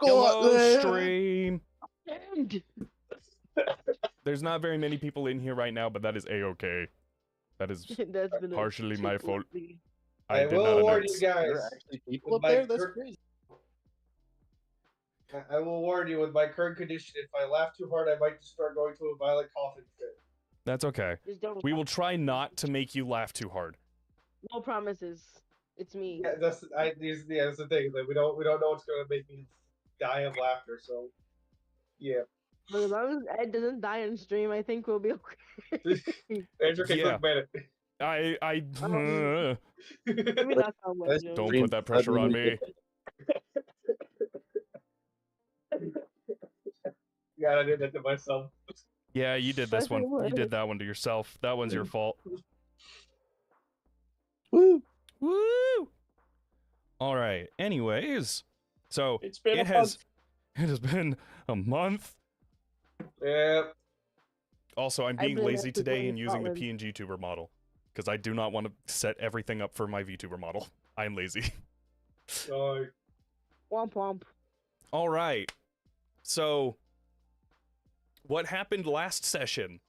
Hello, stream. And There's not very many people in here right now, but that is a-okay. That is that's been partially my fault. quickly. I did will not warn announce. you guys. There are actually people With up there? my That's cur- crazy. I will warn you, with my current condition, if I laugh too hard, I might just start going to a violent coughing fit. That's okay. Just don't. We will try not to make you laugh too hard. No promises. It's me. Yeah, that's the thing. Like we don't know what's gonna make me die of laughter. So, yeah. But as long as Ed doesn't die on stream, I think we'll be okay. Andrew can Yeah. cook better. I Maybe not so much. don't put that pressure on me. Yeah, I did that to myself. Yeah, you did this one. Pressure You did that one to yourself. That one's your fault. Woo! Woo! All right. Anyways, so It's been it has been a month. Yeah. Also, I'm I being blame lazy today everybody and in using the Scotland. PNG tuber model because I do not want to set everything up for my VTuber model. I am lazy. Oh, Womp womp. All right. So, what happened last session?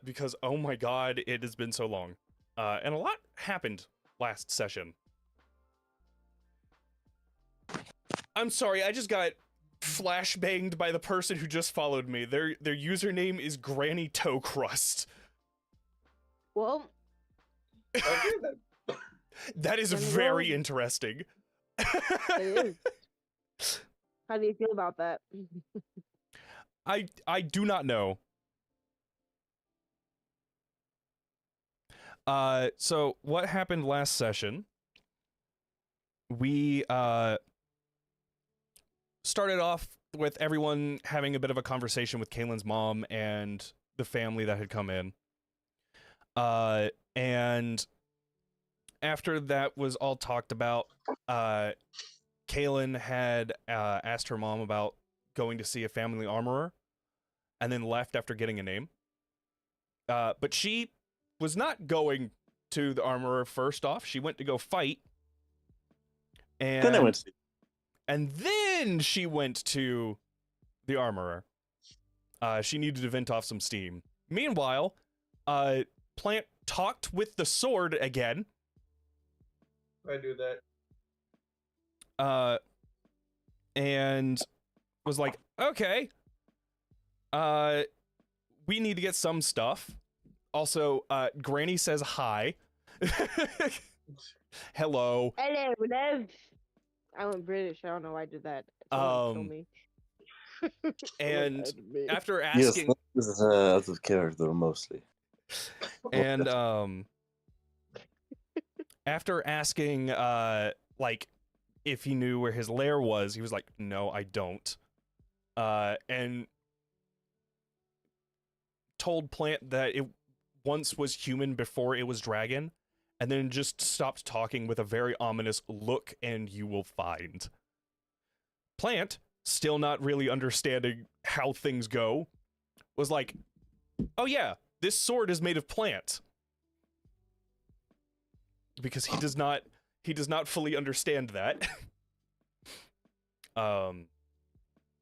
Because oh my god, it has been so long. And a lot happened last session. I'm sorry, I just got flashbanged by the person who just followed me. Their username is Granny Toe Crust. Well, okay then. That is Then very well- interesting. it is. How do you feel about that? I do not know. So what happened last session? We started off with everyone having a bit of a conversation with Kaylin's mom and the family that had come in. And after that was all talked about, Kaylin had asked her mom about going to see a family armorer and then left after getting a name. But she was not going to the armorer first off. She went to go fight. And Then I went to and then she went to the armorer. She needed to vent off some steam. Meanwhile, Plant talked with the sword again. I do that. And was like, okay, we need to get some stuff. Also, Granny says hi. Hello. Hello, love. I went British. I don't know why I did that. Someone kill me. And Someone add me. after Yes, asking, that is out of character mostly. and after asking, like, if he knew where his lair was, he was like, no, I don't. And told Plant that it once was human before it was dragon, and then just stopped talking with a very ominous look, and you will find. Plant, still not really understanding how things go, was like, oh yeah, this sword is made of plant. Because he does not fully understand that.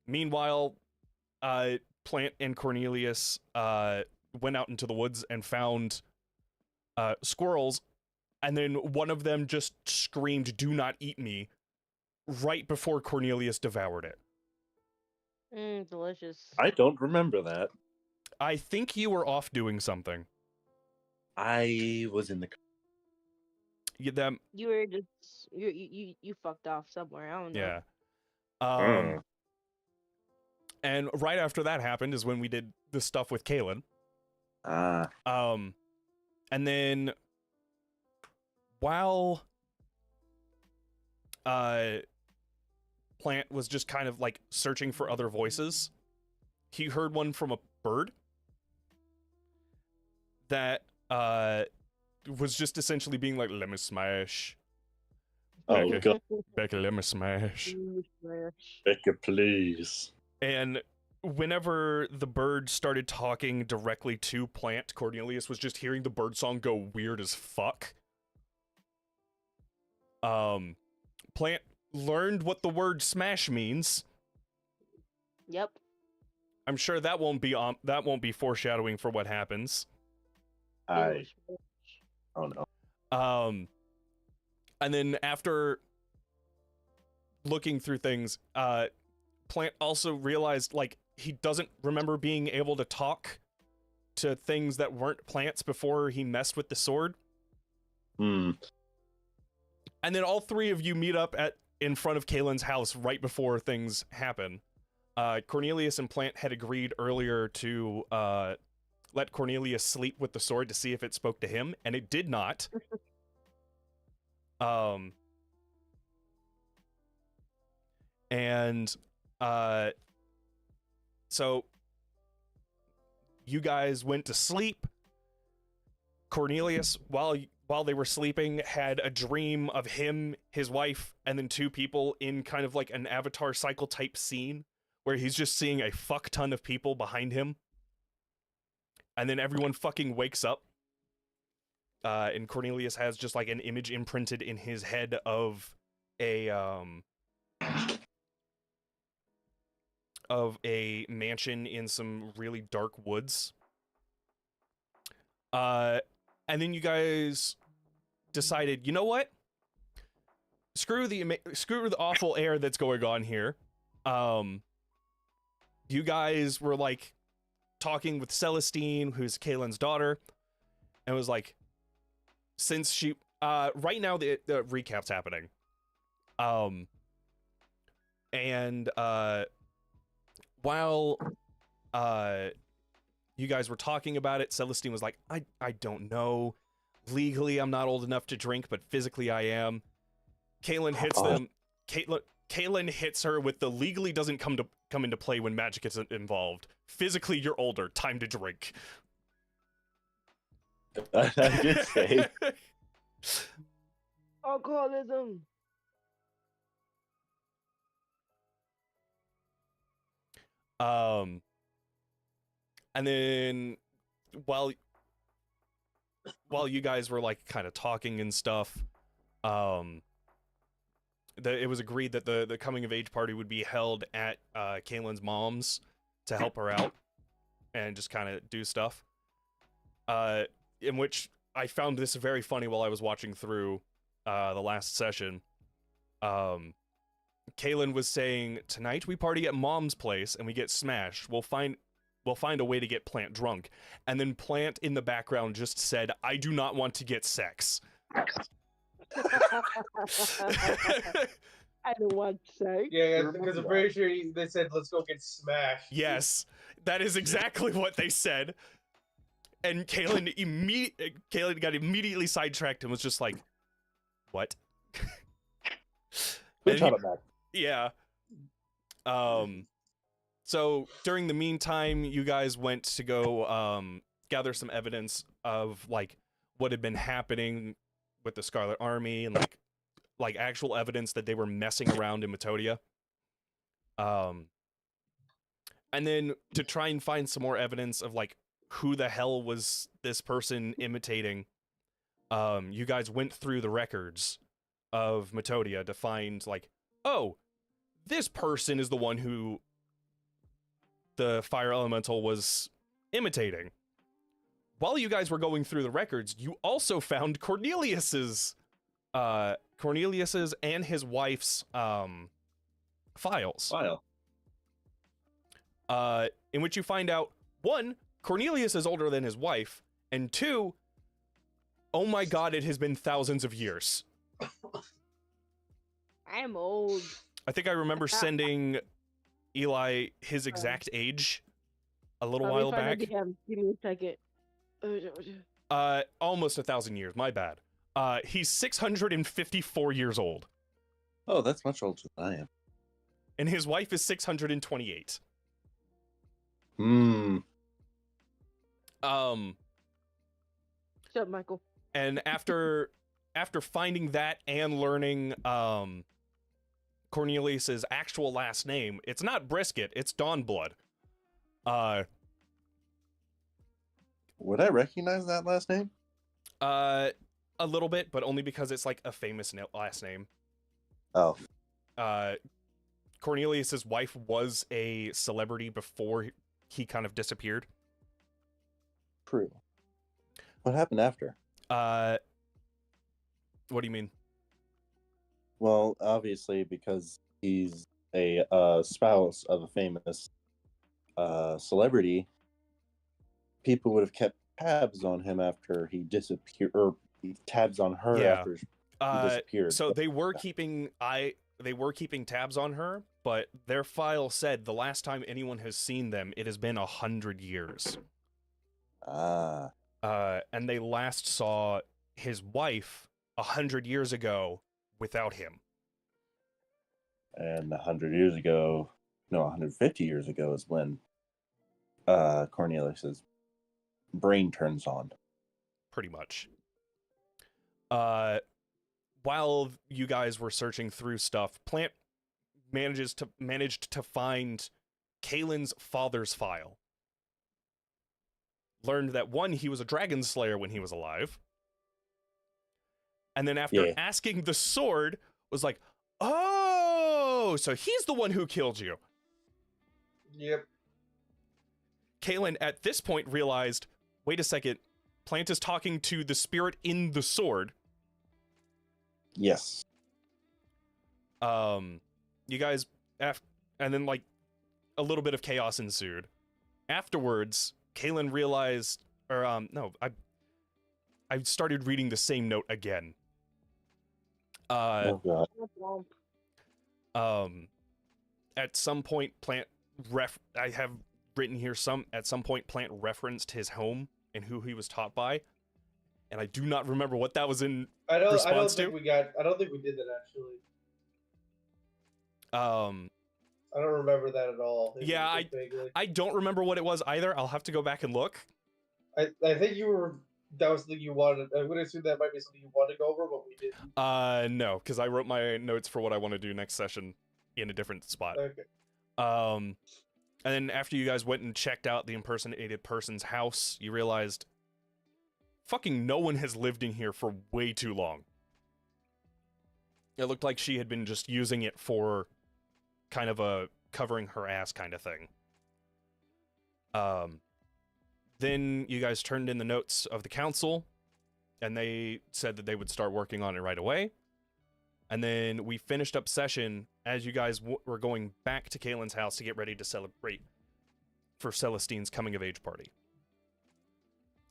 Meanwhile, Plant and Cornelius went out into the woods and found squirrels, and then one of them just screamed, "Do not eat me," right before Cornelius devoured it. Delicious. I don't remember that. I think you were off doing something. I was in the You were just you fucked off somewhere. I don't know. Yeah. Mm. And right after that happened is when we did the stuff with Kaylin. And then while Plant was just kind of like searching for other voices, he heard one from a bird that was just essentially being like, "Let me smash." Oh Becca, god, Becca, let me smash. Becca, please. And whenever the bird started talking directly to Plant, Cornelius was just hearing the bird song go weird as fuck. Plant learned what the word smash means. Yep. I'm sure that won't be foreshadowing for what happens. I don't know. And then after looking through things, Plant also realized like he doesn't remember being able to talk to things that weren't plants before he messed with the sword. Hmm. And then all three of you meet up in front of Kaylin's house right before things happen. Cornelius and Plant had agreed earlier to let Cornelius sleep with the sword to see if it spoke to him, and it did not. And so you guys went to sleep. Cornelius, while they were sleeping, had a dream of him, his wife, and then two people in kind of like an Avatar cycle type scene where he's just seeing a fuck ton of people behind him. And then everyone fucking wakes up. And Cornelius has just like an image imprinted in his head of a mansion in some really dark woods. And then you guys decided, you know what? Screw the awful air that's going on here. You guys were like talking with Celestine, who's Kaylin's daughter, and was like, since she right now the recap's happening. And while you guys were talking about it, Celestine was like, I don't know. Legally, I'm not old enough to drink, but physically I am. Kaylin hits them. Kaylin hits her with the legally doesn't come into play when magic is involved. Physically, you're older. Time to drink. I did say. Alcoholism. And then while you guys were like kind of talking and stuff, it was agreed that the coming of age party would be held at Kaylin's mom's to help her out and just kind of do stuff. In which I found this very funny while I was watching through the last session. Kaylin was saying, tonight we party at mom's place and we get smashed. We'll find a way to get Plant drunk. And then Plant in the background just said, I do not want to get sex. I don't want sex. Yeah, because I'm pretty sure they said, let's go get smashed. Yes, that is exactly what they said. And Kaylin got immediately sidetracked and was just like, what? Good shot of that. Yeah. So during the meantime, you guys went to go gather some evidence of like what had been happening with the Scarlet Army and like actual evidence that they were messing around in Metodia. And then to try and find some more evidence of like who the hell was this person imitating, you guys went through the records of Metodia to find like, oh, this person is the one who the fire elemental was imitating. While you guys were going through the records, you also found Cornelius's and his wife's files. In which you find out, one, Cornelius is older than his wife, and two, oh my god, it has been thousands of years. I am old. I think I remember sending Eli his exact age a little while back. Give me a second. Almost 1,000 years, my bad. He's 654 years old. Oh, that's much older than I am. And his wife is 628. Hmm. Shut up, Michael. And after finding that and learning Cornelius's actual last name, it's not Brisket, it's Dawnblood. Would I recognize that last name? A little bit, but only because it's like a famous last name. Oh. Cornelius's wife was a celebrity before he kind of disappeared. True. What happened after? What do you mean? Well, obviously, because he's a spouse of a famous celebrity, people would have kept tabs on him after he disappeared, or tabs on her Yeah. after he disappeared. So they were keeping tabs on her, but their file said the last time anyone has seen them, it has been 100 years. Ah. And they last saw his wife 100 years ago without him. And 150 years ago is when Cornelius's brain turns on. Pretty much. While you guys were searching through stuff, Plant managed to find Kalen's father's file. Learned that one, he was a dragon slayer when he was alive. And then after asking the sword, was like, oh, so he's the one who killed you. Yep. Kalen, at this point, realized, wait a second, Plant is talking to the spirit in the sword. Yes. You guys, and then, like, a little bit of chaos ensued. Afterwards, Kalen realized, no, I started reading the same note again. Oh, God. At some point, I have written here at some point, Plant referenced his home and who he was taught by, and I do not remember what that was in response I don't to. think we did that actually. I don't remember that at all. Yeah, I don't remember what it was either. I'll have to go back and look. I think that was something you wanted. I would assume that might be something you wanted to go over, but we didn't. No, because I wrote my notes for what I want to do next session in a different spot. Okay. And then after you guys went and checked out the impersonated person's house, you realized fucking no one has lived in here for way too long. It looked like she had been just using it for kind of a covering her ass kind of thing. Then you guys turned in the notes of the council, and they said that they would start working on it right away. And then we finished up session as you guys were going back to Kalen's house to get ready to celebrate for Celestine's coming of age party.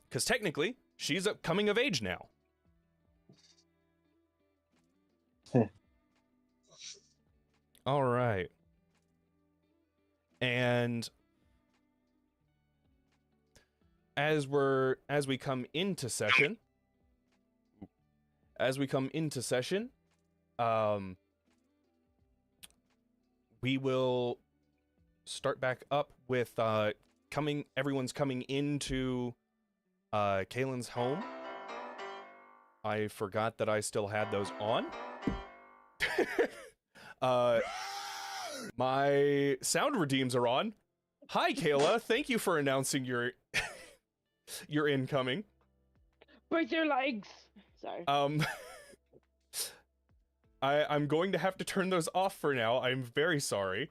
Because technically, she's a coming of age now. All right. And as we come into session, we will start back up with everyone's coming into Kalen's home. I forgot that I still had those on. My sound redeems are on. Hi, Kayla. Thank you for announcing your incoming. Break your legs. Sorry. I'm going to have to turn those off for now. I'm very sorry.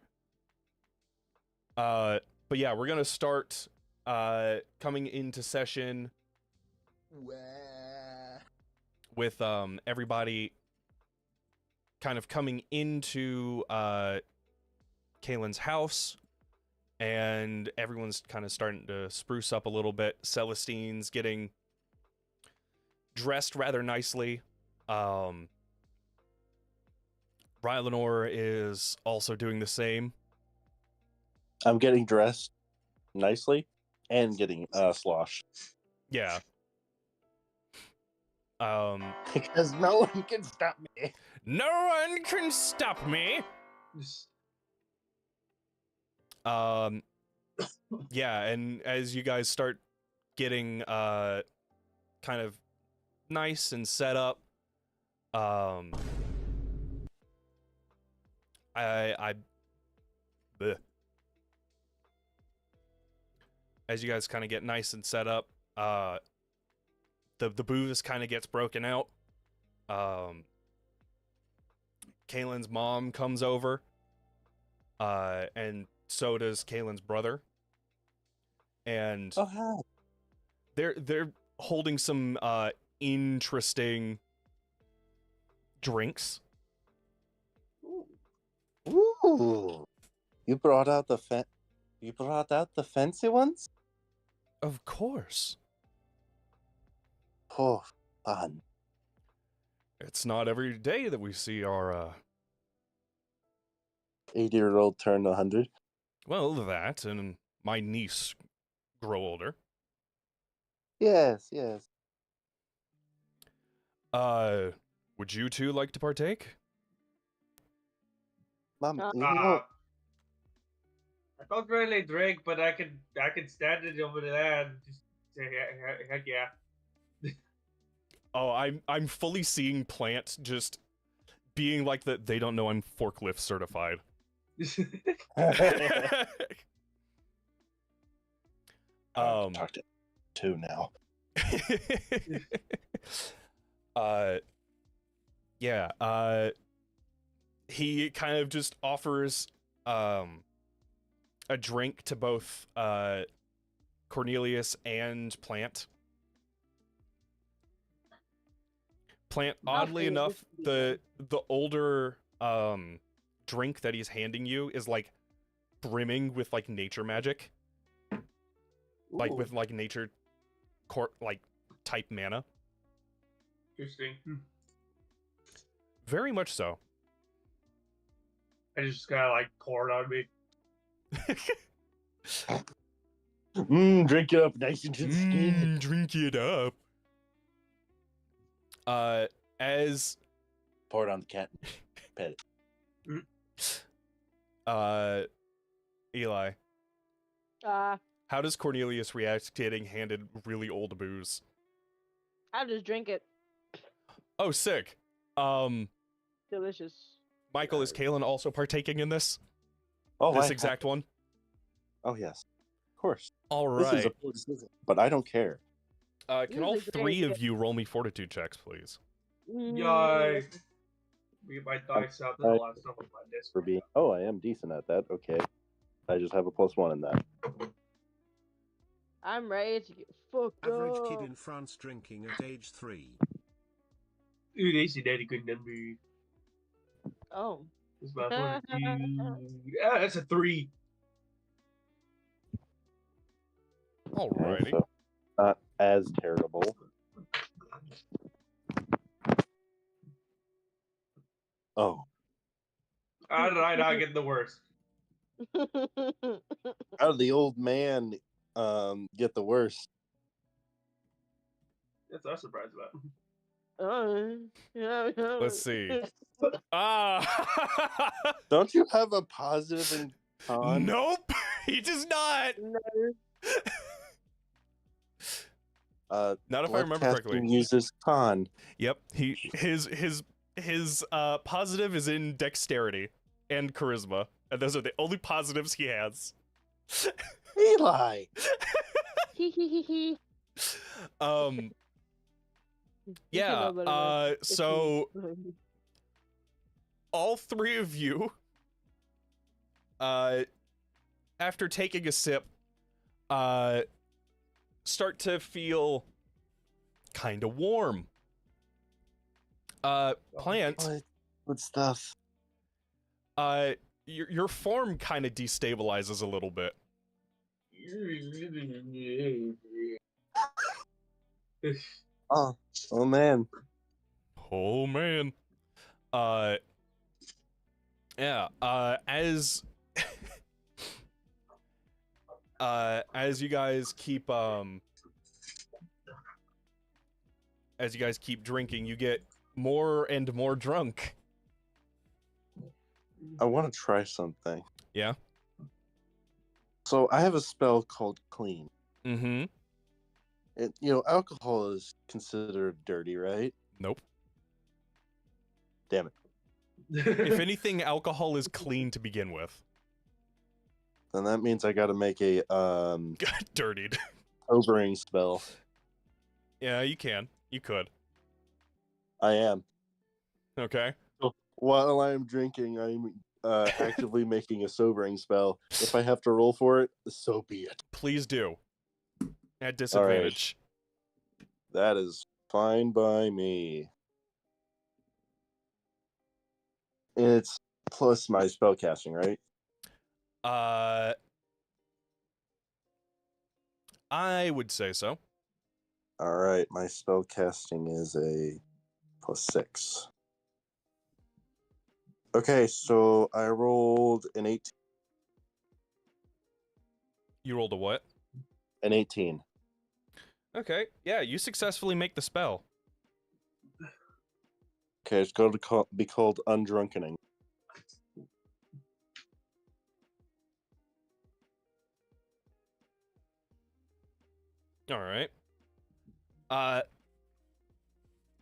But yeah, we're gonna start coming into session with everybody kind of coming into Kalen's house, and everyone's kind of starting to spruce up a little bit. Celestine's getting dressed rather nicely. Rylanor is also doing the same. I'm getting dressed nicely and getting sloshed. Yeah. Because no one can stop me. No one can stop me. Yeah, and as you guys start getting kind of nice and set up, as you guys kind of get nice and set up, the booze kind of gets broken out. Kaylin's mom comes over, and so does Kaylin's brother, and Oh, hi. they're holding some interesting drinks. Ooh. You brought out the fancy ones? Of course, Oh, fun. it's not every day that we see our 80-year-old turn 100. well, that and my niece grow older. Yes. Would you two like to partake? Mom, Uh, you know, I don't really drink, but I can stand it over there and just say heck yeah. Oh, I'm fully seeing Plant just being like the they don't know I'm forklift certified. talk to two now. Yeah, he kind of just offers a drink to both Cornelius and Plant. Plant, oddly Okay, enough, this will be the older drink that he's handing you is like brimming with like nature magic, like Ooh. with like nature like type mana. Interesting. Very much so. I just kind of like pour it on me. Drink it up nice and to the skin. Drink it up. As Pour it on the cat. Pet it. Eli, I'll how does Cornelius react to getting handed really old booze? just drink it. Oh, sick. Delicious. Michael, is Kaylin also partaking in this? Oh, This I exact one? Oh, yes. Of course. All This is right. a poor decision, but I don't care. Can all This is a great three of idea. you roll me fortitude checks, please? Yay! We might dice out the last stuff on my desk. For being, oh, I am decent at that. Okay. I just have a +1 in that. I'm ready to get fucked Average up. kid in France drinking at age 3. Ooh, they see that a good number. Oh. It's my fortitude. Yeah, that's a 3. Alrighty. So, not as terrible. Oh. How did I not get the worst? How did the old man get the worst? That's what I'm surprised about. Let's see. Ah! Don't you have a positive and con? Nope! He does not! Not if I remember correctly. Bloodcasting uses con. Yep. His positive is in dexterity and charisma. And those are the only positives he has. Eli! Yeah, so all three of you, after taking a sip, start to feel kind of warm. Plant, What stuff? your form kind of destabilizes a little bit. Oh man. Oh man. Yeah, as you guys keep drinking, you get more and more drunk. I want to try something. Yeah. So I have a spell called Clean. Mm-hmm. And, alcohol is considered dirty, right? Nope. Damn it. If anything, alcohol is clean to begin with. Then that means I got to make a Dirtied. sobering spell. Yeah, you can. You could. I am. Okay. While I'm drinking, I'm actively making a sobering spell. If I have to roll for it, so be it. Please do. At disadvantage. That is fine by me. And it's plus my spell casting, right? I would say so. All right, my spell casting is a +6. Okay, so I rolled an 18. You rolled a what? An 18. Okay, yeah, you successfully make the spell. Okay, it's going to be called Undrunkening. All right.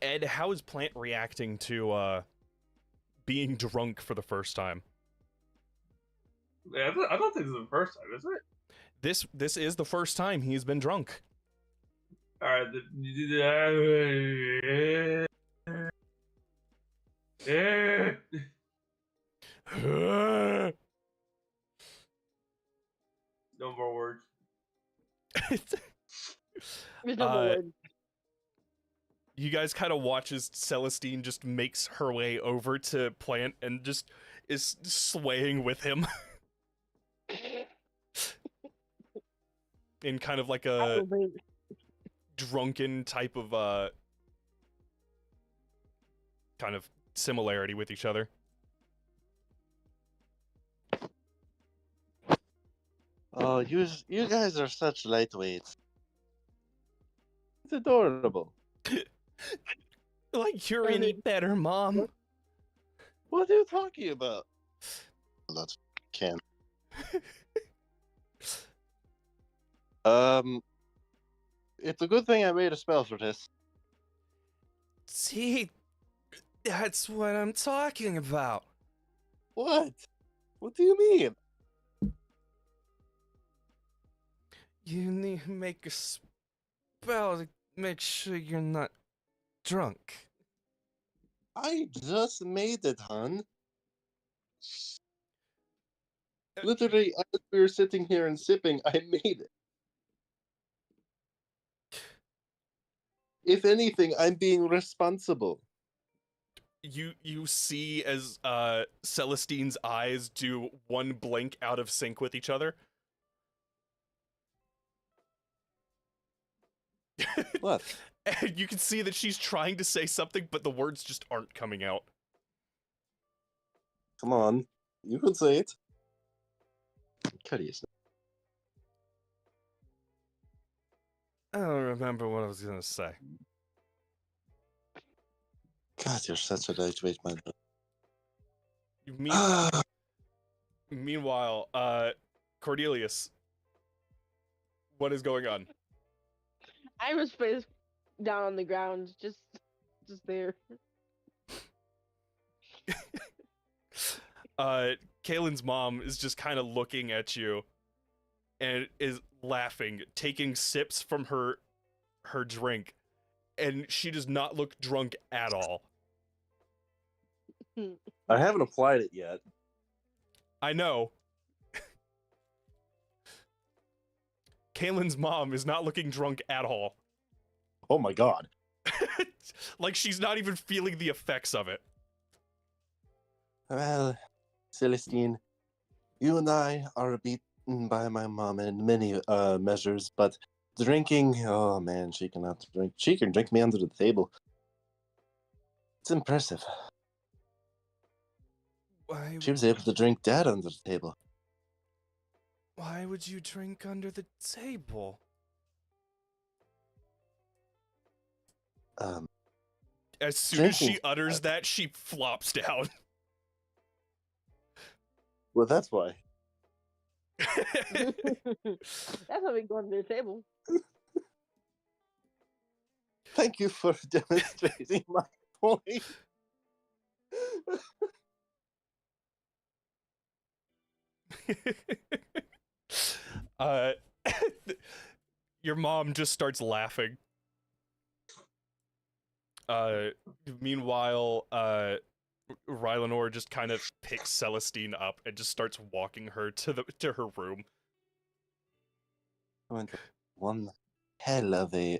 Ed, how is Plant reacting to being drunk for the first time? Yeah, I don't think this is the first time, is it? This is the first time he's been drunk. All right. No more words. There's no more words. You guys kind of watch as Celestine just makes her way over to Plant and just is swaying with him in kind of like a drunken type of kind of similarity with each other. Oh, you guys are such lightweights. It's adorable. Like you're any better, Mom. What are you talking about? That's can. It's a good thing I made a spell for this. See, that's what I'm talking about. What? What do you mean? You need to make a spell to make sure you're not drunk. I just made it, hon. Literally, as we were sitting here and sipping, I made it. If anything, I'm being responsible. You see as Celestine's eyes do one blink out of sync with each other. What? And you can see that she's trying to say something, but the words just aren't coming out. Come on, you can say it. Courteous. I don't remember what I was gonna say. God, you're such a lightweight, man. Meanwhile, Cornelius, what is going on? I was face down on the ground, just there. Kaylin's mom is just kind of looking at you and is laughing, taking sips from her drink, and she does not look drunk at all. I haven't applied it yet. I know. Kaylin's mom is not looking drunk at all. Oh my god. Like she's not even feeling the effects of it. Well, Celestine, you and I are beaten by my mom in many measures, but drinking, oh man, she cannot drink. She can drink me under the table. It's impressive. She was able to drink Dad under the table. Why would you drink under the table? As soon as she utters that, she flops down. Well, that's why. That's how we go under the table. Thank you for demonstrating my point. Your mom just starts laughing. Meanwhile, Rylanor just kind of picks Celestine up and just starts walking her to her room. One hell of a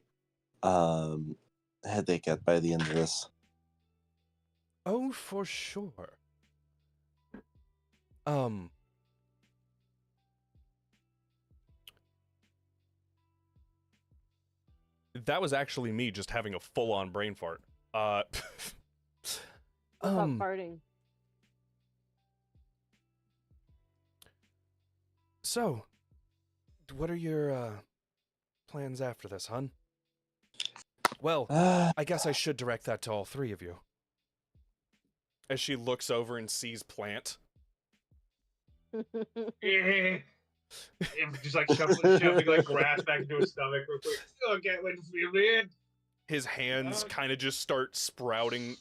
headache at by the end of this. Oh, for sure. That was actually me just having a full-on brain fart. Stop farting. So, what are your plans after this, hun? Well, I guess I should direct that to all three of you. As she looks over and sees Plant. Yeah. Just like shoving like grass back into his stomach real quick. Oh, I can't wait to see him, man. His hands kind of just start sprouting.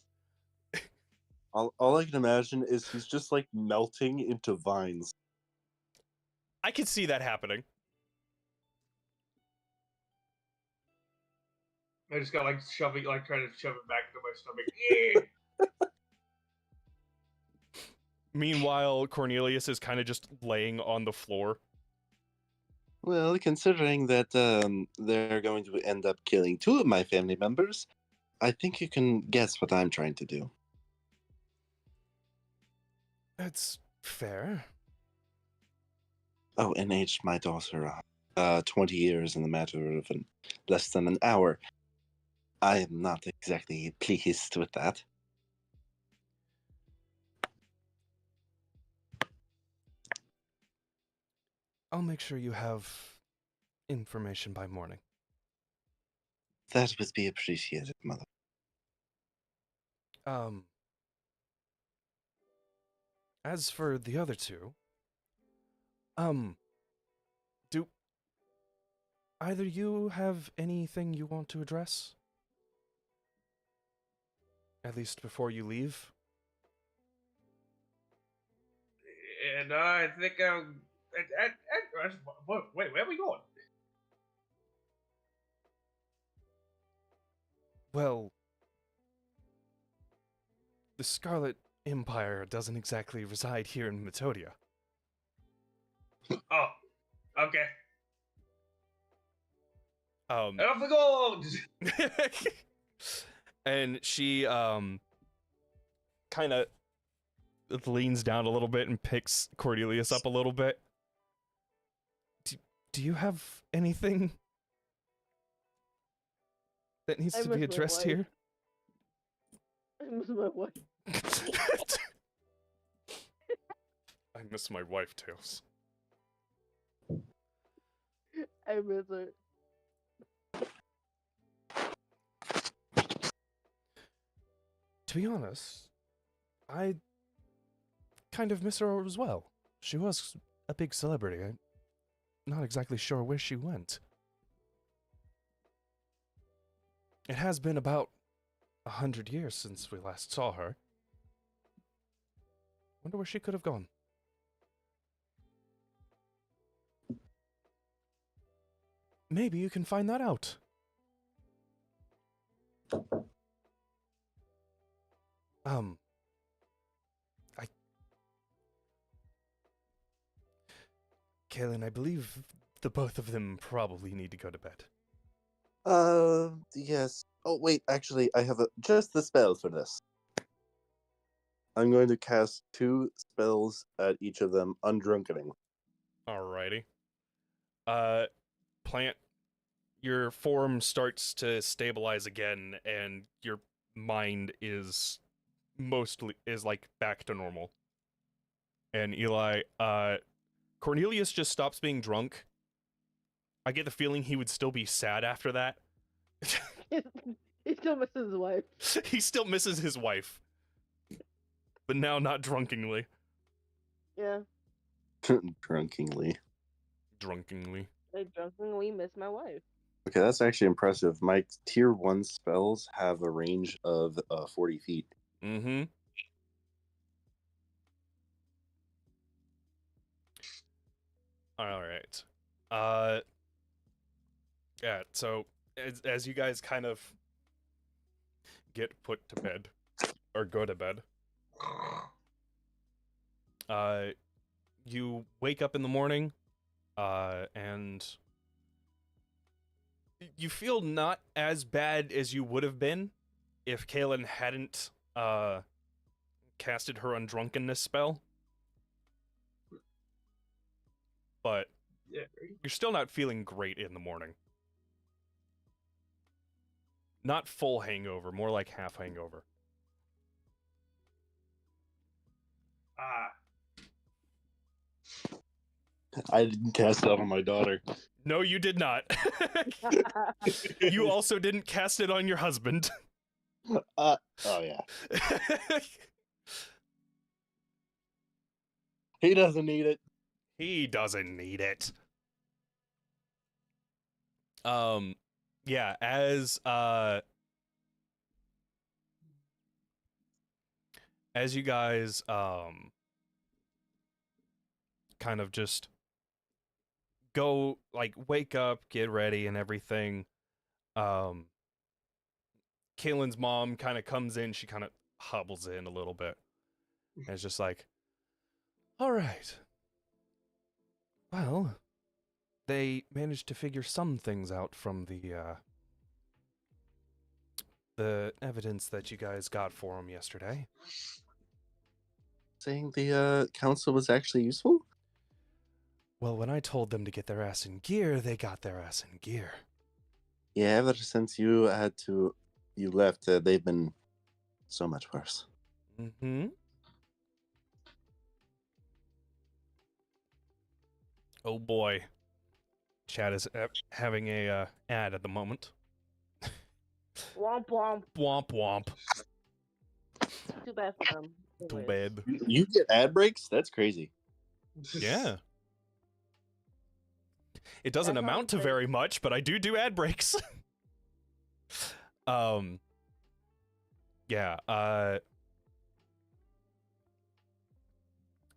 All I can imagine is he's just like melting into vines. I could see that happening. I just got like trying to shove it back into my stomach. Yeah. Meanwhile, Cornelius is kind of just laying on the floor. Well, considering that they're going to end up killing two of my family members, I think you can guess what I'm trying to do. That's fair. Oh, and aged my daughter 20 years in the matter of less than an hour. I am not exactly pleased with that. I'll make sure you have information by morning. That would be appreciated, mother. As for the other two, do either you have anything you want to address? At least before you leave? And I think wait, where are we going? Well, the Scarlet Empire doesn't exactly reside here in Metodia. Oh, okay. Um, Off we go. and she kind of leans down a little bit and picks Cornelius up a little bit. Do you have anything that needs to be addressed here? I miss my wife. I miss my wife, Tails. I miss her. To be honest, I kind of miss her as well. She was a big celebrity. I'm not exactly sure where she went. It has been about 100 years since we last saw her. Wonder where she could have gone. Maybe you can find that out. Kaylin, I believe the both of them probably need to go to bed. Yes. Oh, wait, actually, I have just the spell for this. I'm going to cast 2 spells at each of them, undrunkening. Alrighty. Plant, your form starts to stabilize again, and your mind is like back to normal. And Eli, Cornelius just stops being drunk. I get the feeling he would still be sad after that. He still misses his wife. He still misses his wife. But now not drunkenly. Yeah. Drunkingly. Drunkenly. I drunkenly miss my wife. Okay, that's actually impressive. My tier 1 spells have a range of 40 feet. Mm-hmm. Alright. Yeah, so as you guys kind of get put to bed, or go to bed, You wake up in the morning, and you feel not as bad as you would have been if Kaelin hadn't casted her undrunkenness spell. But Yeah. you're still not feeling great in the morning. Not full hangover, more like half hangover. Ah. I didn't cast it on my daughter. No, you did not. You also didn't cast it on your husband. Oh yeah. He doesn't need it. He doesn't need it. Yeah, as you guys kind of just go, like, wake up, get ready and everything, Kaylin's mom kind of comes in, she kind of hobbles in a little bit. And it's just like, all right. Well, they managed to figure some things out from the evidence that you guys got for them yesterday. Saying the council was actually useful? Well, when I told them to get their ass in gear, they got their ass in gear. Yeah, ever since you left, they've been so much worse. Mm-hmm. Oh boy. Chad is having a ad at the moment. Womp womp. Womp womp. Too bad for them. Too Anyways. bad. You get ad breaks? That's crazy. Yeah. It doesn't That's how amount to they- very much, but I do ad breaks. Yeah,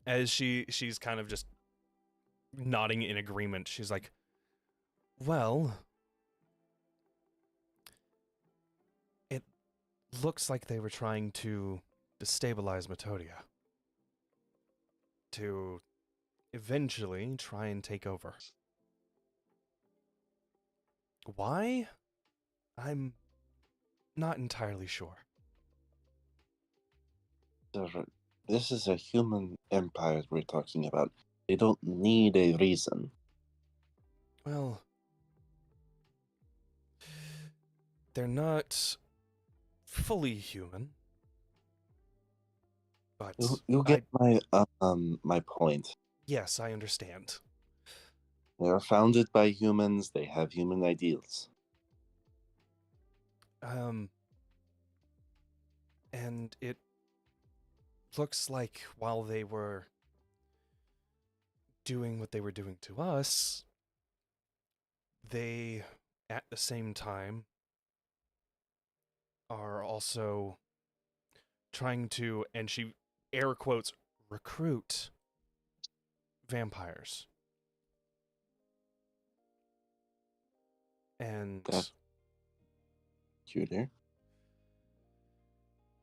as she's kind of just nodding in agreement, she's like, well, it looks like they were trying to destabilize Metodia to eventually try and take over. Why? I'm not entirely sure. This is a human empire we're talking about. They don't need a reason. Well, they're not fully human, but You get my point. yes, I understand. They are founded by humans. They have human ideals. And it looks like while they were doing what they were doing to us, they, at the same time, are also trying to, and she air quotes, recruit vampires. And That's cuter.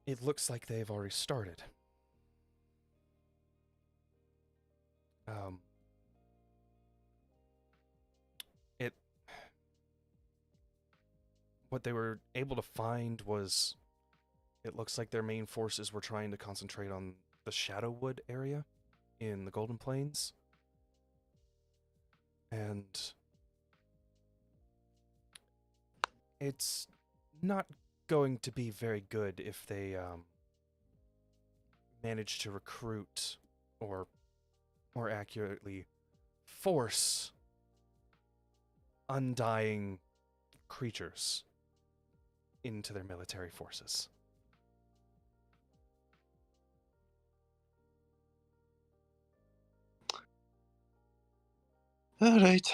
it looks like they've already started. What they were able to find was, it looks like their main forces were trying to concentrate on the Shadowwood area in the Golden Plains. And it's not going to be very good if they manage to recruit, or more accurately, force undying creatures into their military forces. All right.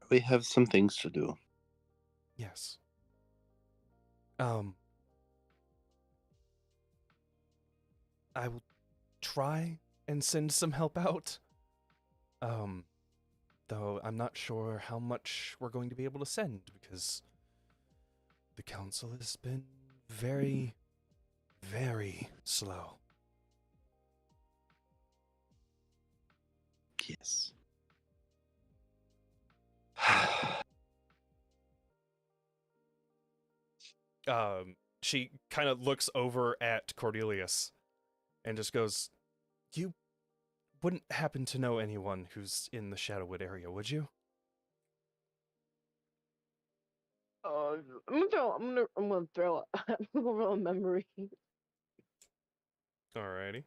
We have some things to do. Yes. I will try and send some help out. Though I'm not sure how much we're going to be able to send, because the council has been very, very slow. Yes. She kind of looks over at Cordelius and just goes, "You wouldn't happen to know anyone who's in the Shadowwood area, would you?" I'm gonna throw a memory. Alrighty.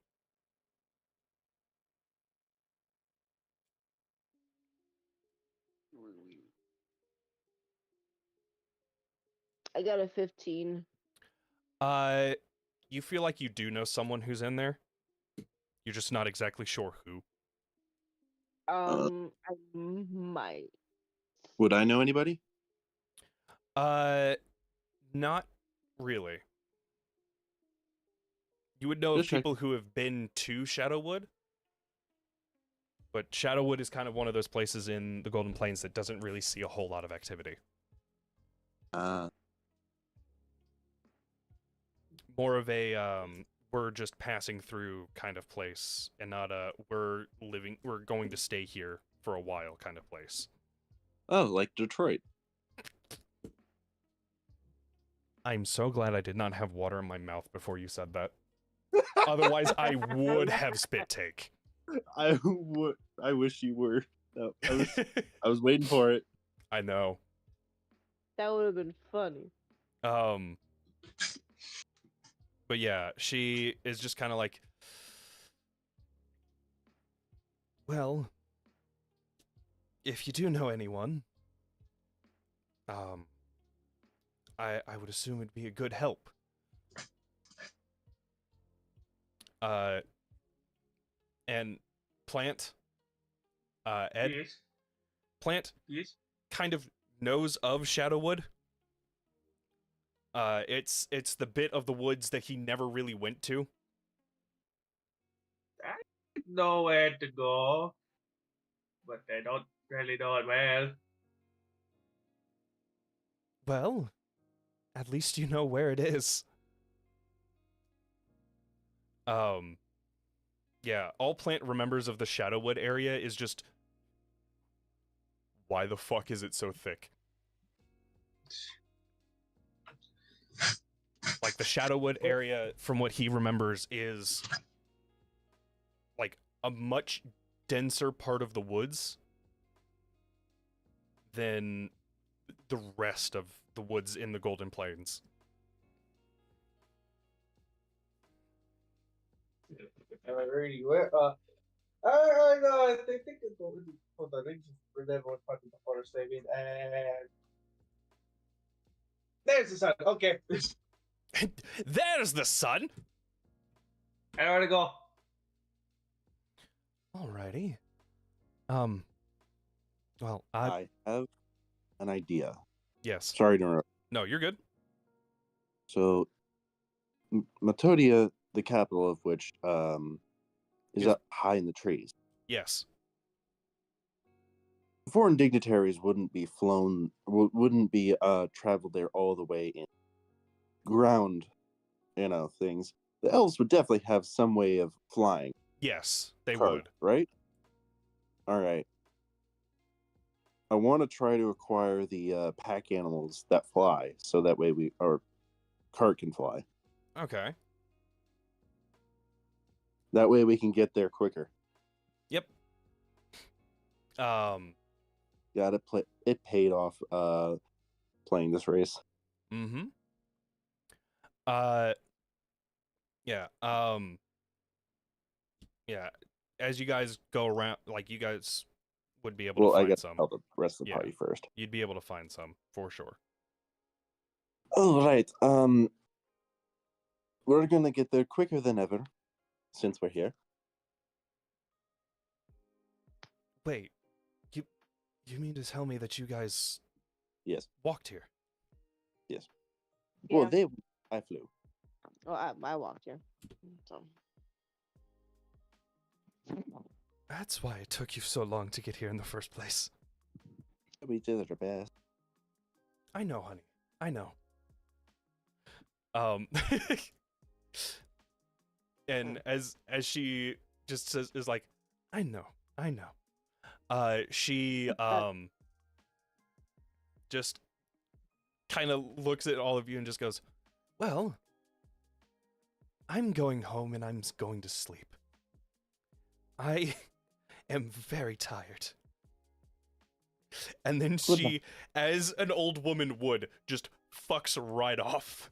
I got a 15. You feel like you do know someone who's in there. You're just not exactly sure who. I might. Would I know anybody? Not really. You would know of Just checking. people who have been to Shadowwood, but Shadowwood is kind of one of those places in the Golden Plains that doesn't really see a whole lot of activity. More of a we're just passing through kind of place, and not a we're going to stay here for a while kind of place. Oh, like Detroit. I'm so glad I did not have water in my mouth before you said that. Otherwise, I would have spit take. I would. I wish you were. No, I was waiting for it. I know. That would have been funny. But yeah, she is just kind of like, well, if you do know anyone, I would assume it'd be a good help. And Plant, Ed, Yes. Plant Yes. kind of knows of Shadowwood. It's the bit of the woods that he never really went to. I know where to go, but I don't really know it well. Well, at least you know where it is. Yeah, all Plant remembers of the Shadowwood area is just, why the fuck is it so thick? Like, the Shadowwood area, from what he remembers, is like a much denser part of the woods than the rest of the woods in the Golden Plains. Am I ready? Where? I know. I think it's hold on. I just remember what part of the forest I mean. And there's the sun. Okay. There's the sun! I want to go. Alrighty. Well, I have an idea. yes. Sorry to interrupt. No, you're good. So, Matodia, the capital of which is Yes. up high in the trees. Yes. Foreign dignitaries wouldn't be traveled there all the way in ground, things. The elves would definitely have some way of flying. Yes, they Cart, would. right? All right. I want to try to acquire the pack animals that fly, so that way our cart can fly. Okay. That way we can get there quicker. Yep. Got it. It paid off playing this race. Mm-hmm. Yeah. Yeah. As you guys go around, like, you guys would be able to Well, I find got to some. tell the rest of the Yeah. party first. You'd be able to find some for sure. All right. We're gonna get there quicker than ever, since we're here. Wait, you mean to tell me that you guys Yes. walked here? Yes. Yeah. Well, I flew. Well, I walked here. So. That's why it took you so long to get here in the first place. We did our best. I know, honey. I know. And as she just is like, I know. She just kind of looks at all of you and just goes, "Well, I'm going home and I'm going to sleep. I am very tired." And then she, as an old woman would, just fucks right off.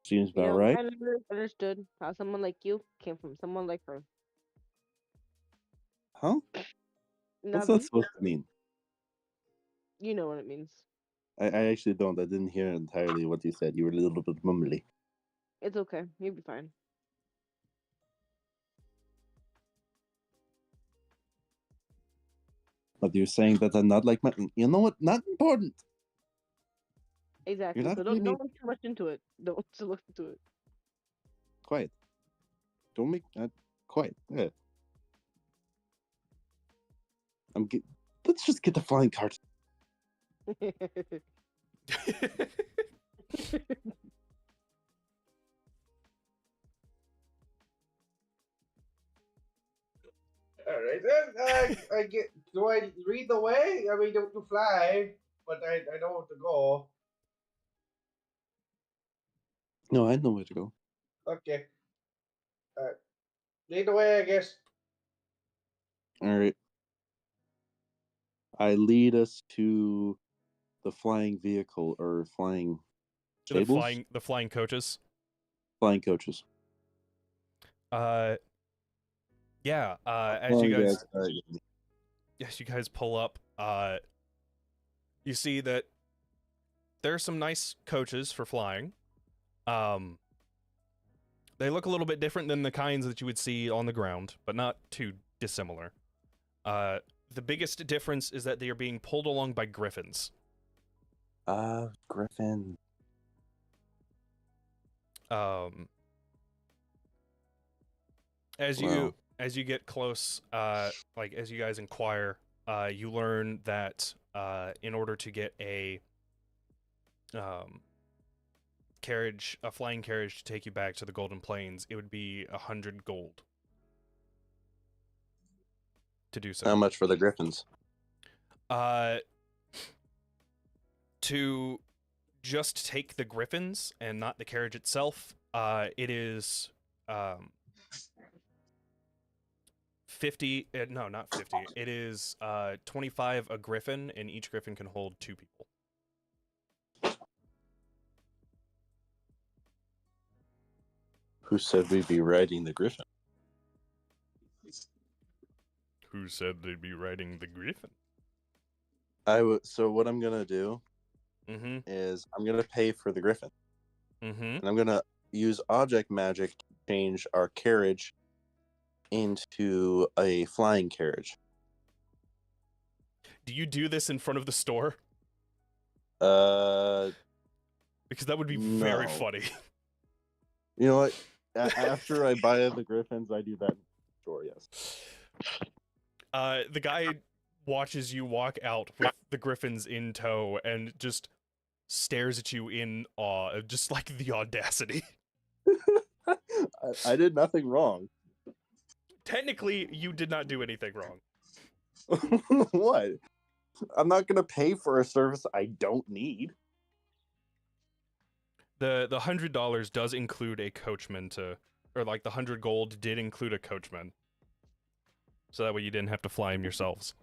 Seems about You know, right. I never understood how someone like you came from someone like her. Huh? What's that Nothing. supposed to mean? You know what it means. I actually don't. I didn't hear entirely what you said. You were a little bit mumbly. It's okay. You'll be fine. But you're saying that I'm not like my. You know what? Not important. Exactly. not So really- don't look too much into it. Don't look into it. Quiet. Don't make that quiet. Yeah. Let's just get the flying cart. All right, then I get. Do I read the way? I mean, don't fly, but I know where to go. No, I know where to go. Okay. Lead the way, I guess. All right. I lead us to the flying vehicle or flying the stables? flying coaches. Flying coaches. Yeah. As Well, you guys, yeah, as you guys pull up, you see that there are some nice coaches for flying. They look a little bit different than the kinds that you would see on the ground, but not too dissimilar. The biggest difference is that they are being pulled along by griffins. Griffin. As Wow. you get close, like as you guys inquire, you learn that in order to get a flying carriage to take you back to the Golden Plains, it would be 100 gold to do so. How much for the griffins? To just take the griffins and not the carriage itself, it is 50. No, not 50. It is 25 a griffin, and each griffin can hold 2 people. Who said we'd be riding the griffin? Who said they'd be riding the griffin? So what I'm gonna do Mm-hmm. is I'm gonna pay for the griffin, Mm-hmm. and I'm gonna use object magic to change our carriage into a flying carriage. Do you do this in front of the store? Uh, Because that would be very No. funny. You know what? After I buy the griffins, I do that. Sure, yes. The guy watches you walk out with the griffins in tow and just stares at you in awe, just like the audacity. I did nothing wrong. Technically, you did not do anything wrong. What? I'm not gonna pay for a service I don't need. The $100 does include a coachman or like the 100 gold did include a coachman. So that way you didn't have to fly him yourselves.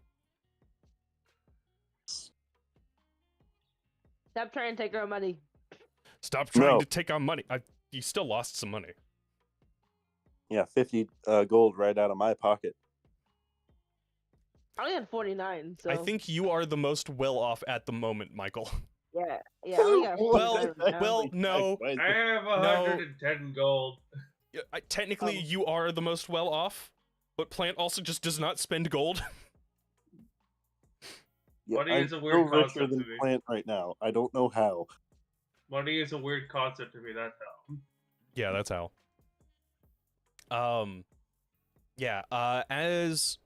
Stop trying to take our money. Stop trying No. to take our money. You still lost some money. Yeah, 50 gold right out of my pocket. I only had 49, so I think you are the most well off at the moment, Michael. yeah, I only got 49 right now. well, no. I have 110 gold. Technically, you are the most well off, but Plant also just does not spend gold. Yeah, Money I'm is a weird still richer concept than to me. Plant right now. I don't know how. Money is a weird concept to me. That's how. Yeah, that's how. Yeah, as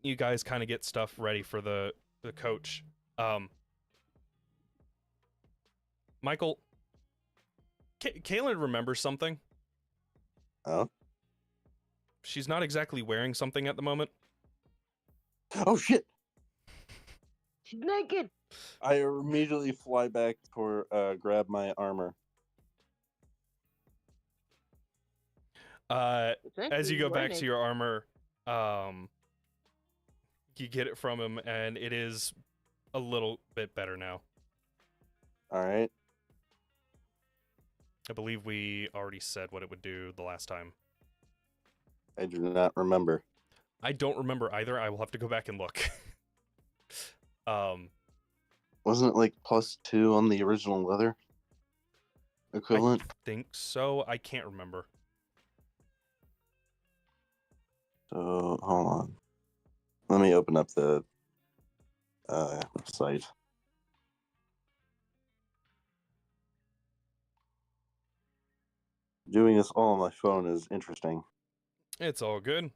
you guys kind of get stuff ready for the coach, Michael, Kaylin remembers something. Huh? she's not exactly wearing something at the moment. Oh shit! She's naked. I immediately fly back for grab my armor. As you go back to your armor, you get it from him, and it is a little bit better now. All right. I believe we already said what it would do the last time. I do not remember. I don't remember either. I will have to go back and look. Wasn't it like +2 on the original leather equivalent? I think so. I can't remember. So hold on. Let me open up the site. Doing this all on my phone is interesting. It's all good.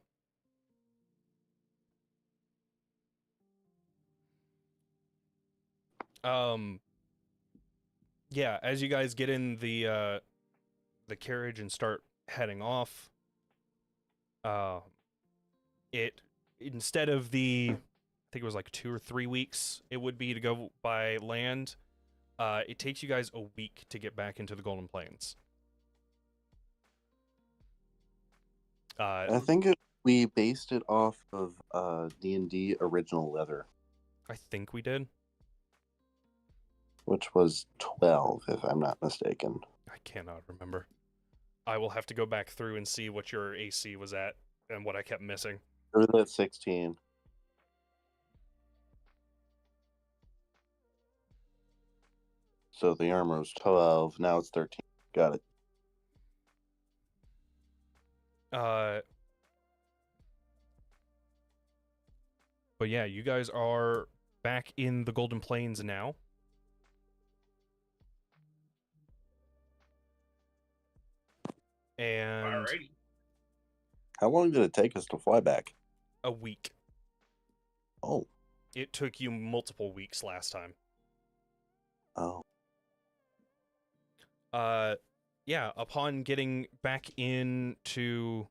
Yeah, as you guys get in the carriage and start heading off, it instead of I think it was like 2 or 3 weeks it would be to go by land, it takes you guys a week to get back into the Golden Plains. I think we based it off of D&D original leather, I think we did. which was 12, if I'm not mistaken. I cannot remember. I will have to go back through and see what your AC was at and what I kept missing. It was at 16. So the armor was 12. Now it's 13. Got it. But yeah, you guys are back in the Golden Plains now. And Alrighty. How long did it take us to fly back? a week. Oh. It took you multiple weeks last time. Oh. Yeah, upon getting back into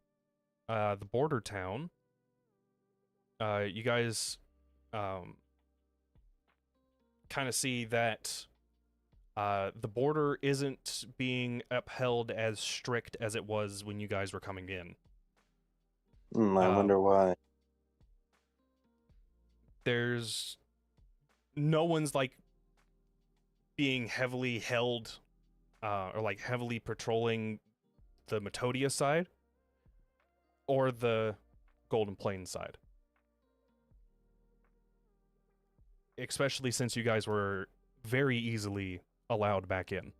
the border town, you guys kind of see that the border isn't being upheld as strict as it was when you guys were coming in. I wonder why. There's no one's like being heavily held or like heavily patrolling the Metodia side or the Golden Plains side. Especially since you guys were very easily allowed back in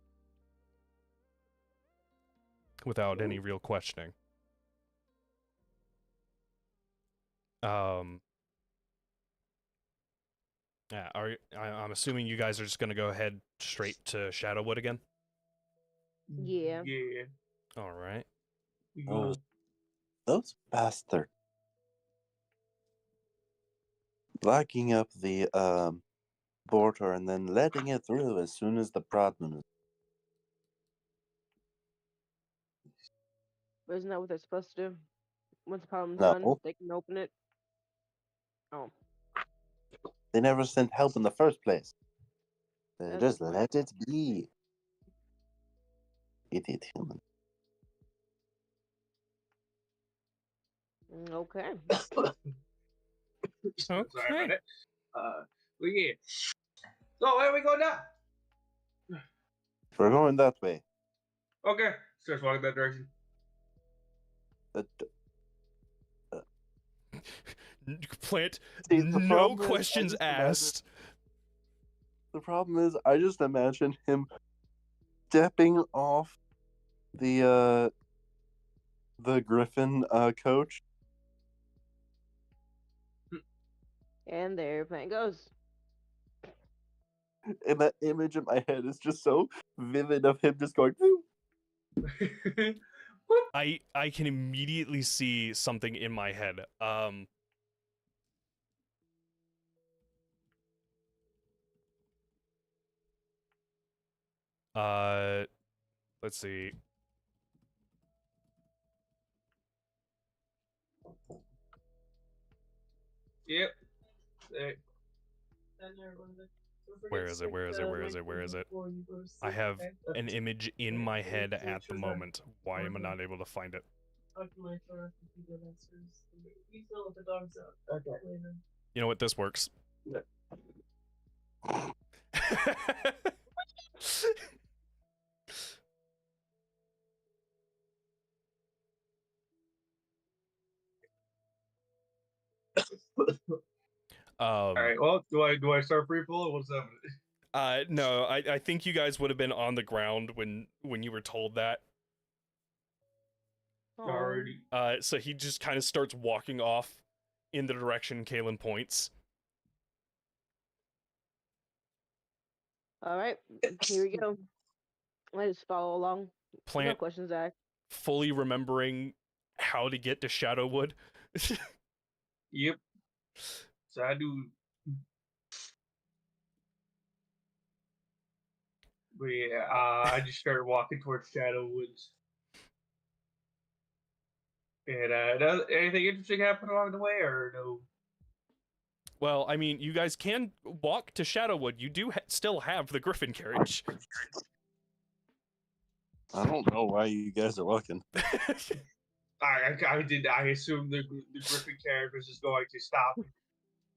without any real questioning. Yeah, I'm assuming you guys are just gonna go ahead straight to Shadowwood again? Yeah. Yeah. All right. We Oh. go. Those bastards. Locking up the border and then letting it through as soon as the problem is. But isn't that what they're supposed to do? Once the problem's No. done, they can open it. Oh. They never sent help in the first place. They That's just fine. let it be. Idiot human. Okay. Sorry about Okay. that. But yeah. So where we go now? We're going that way. Okay. Starts walking that direction. Plant, See, the no problem is, I questions just imagine- asked. The problem is, I just imagine him stepping off the Griffin coach. And the airplane goes. And that image in my head is just so vivid of him just going, "Woo." I can immediately see something in my head. Let's see. Yep. Hey. Where is it? Where is it? Where is it? Where is it? I have an image in my head at the moment. Why am I not able to find it? Okay. You know what? This works. All right. Well, do I start free fall? What's happening? No, I think you guys would have been on the ground when you were told that. Alrighty. So he just kind of starts walking off in the direction Kalen points. All right, here we go. I just follow along. No Plant questions asked. fully remembering how to get to Shadowwood. Yep. So I do. But yeah, I just started walking towards Shadowwoods. And does anything interesting happen along the way, or no? Well, I mean, you guys can walk to Shadowwood. You do still have the Griffin carriage. I don't know why you guys are walking. I assumed the Griffin carriage was just going to stop.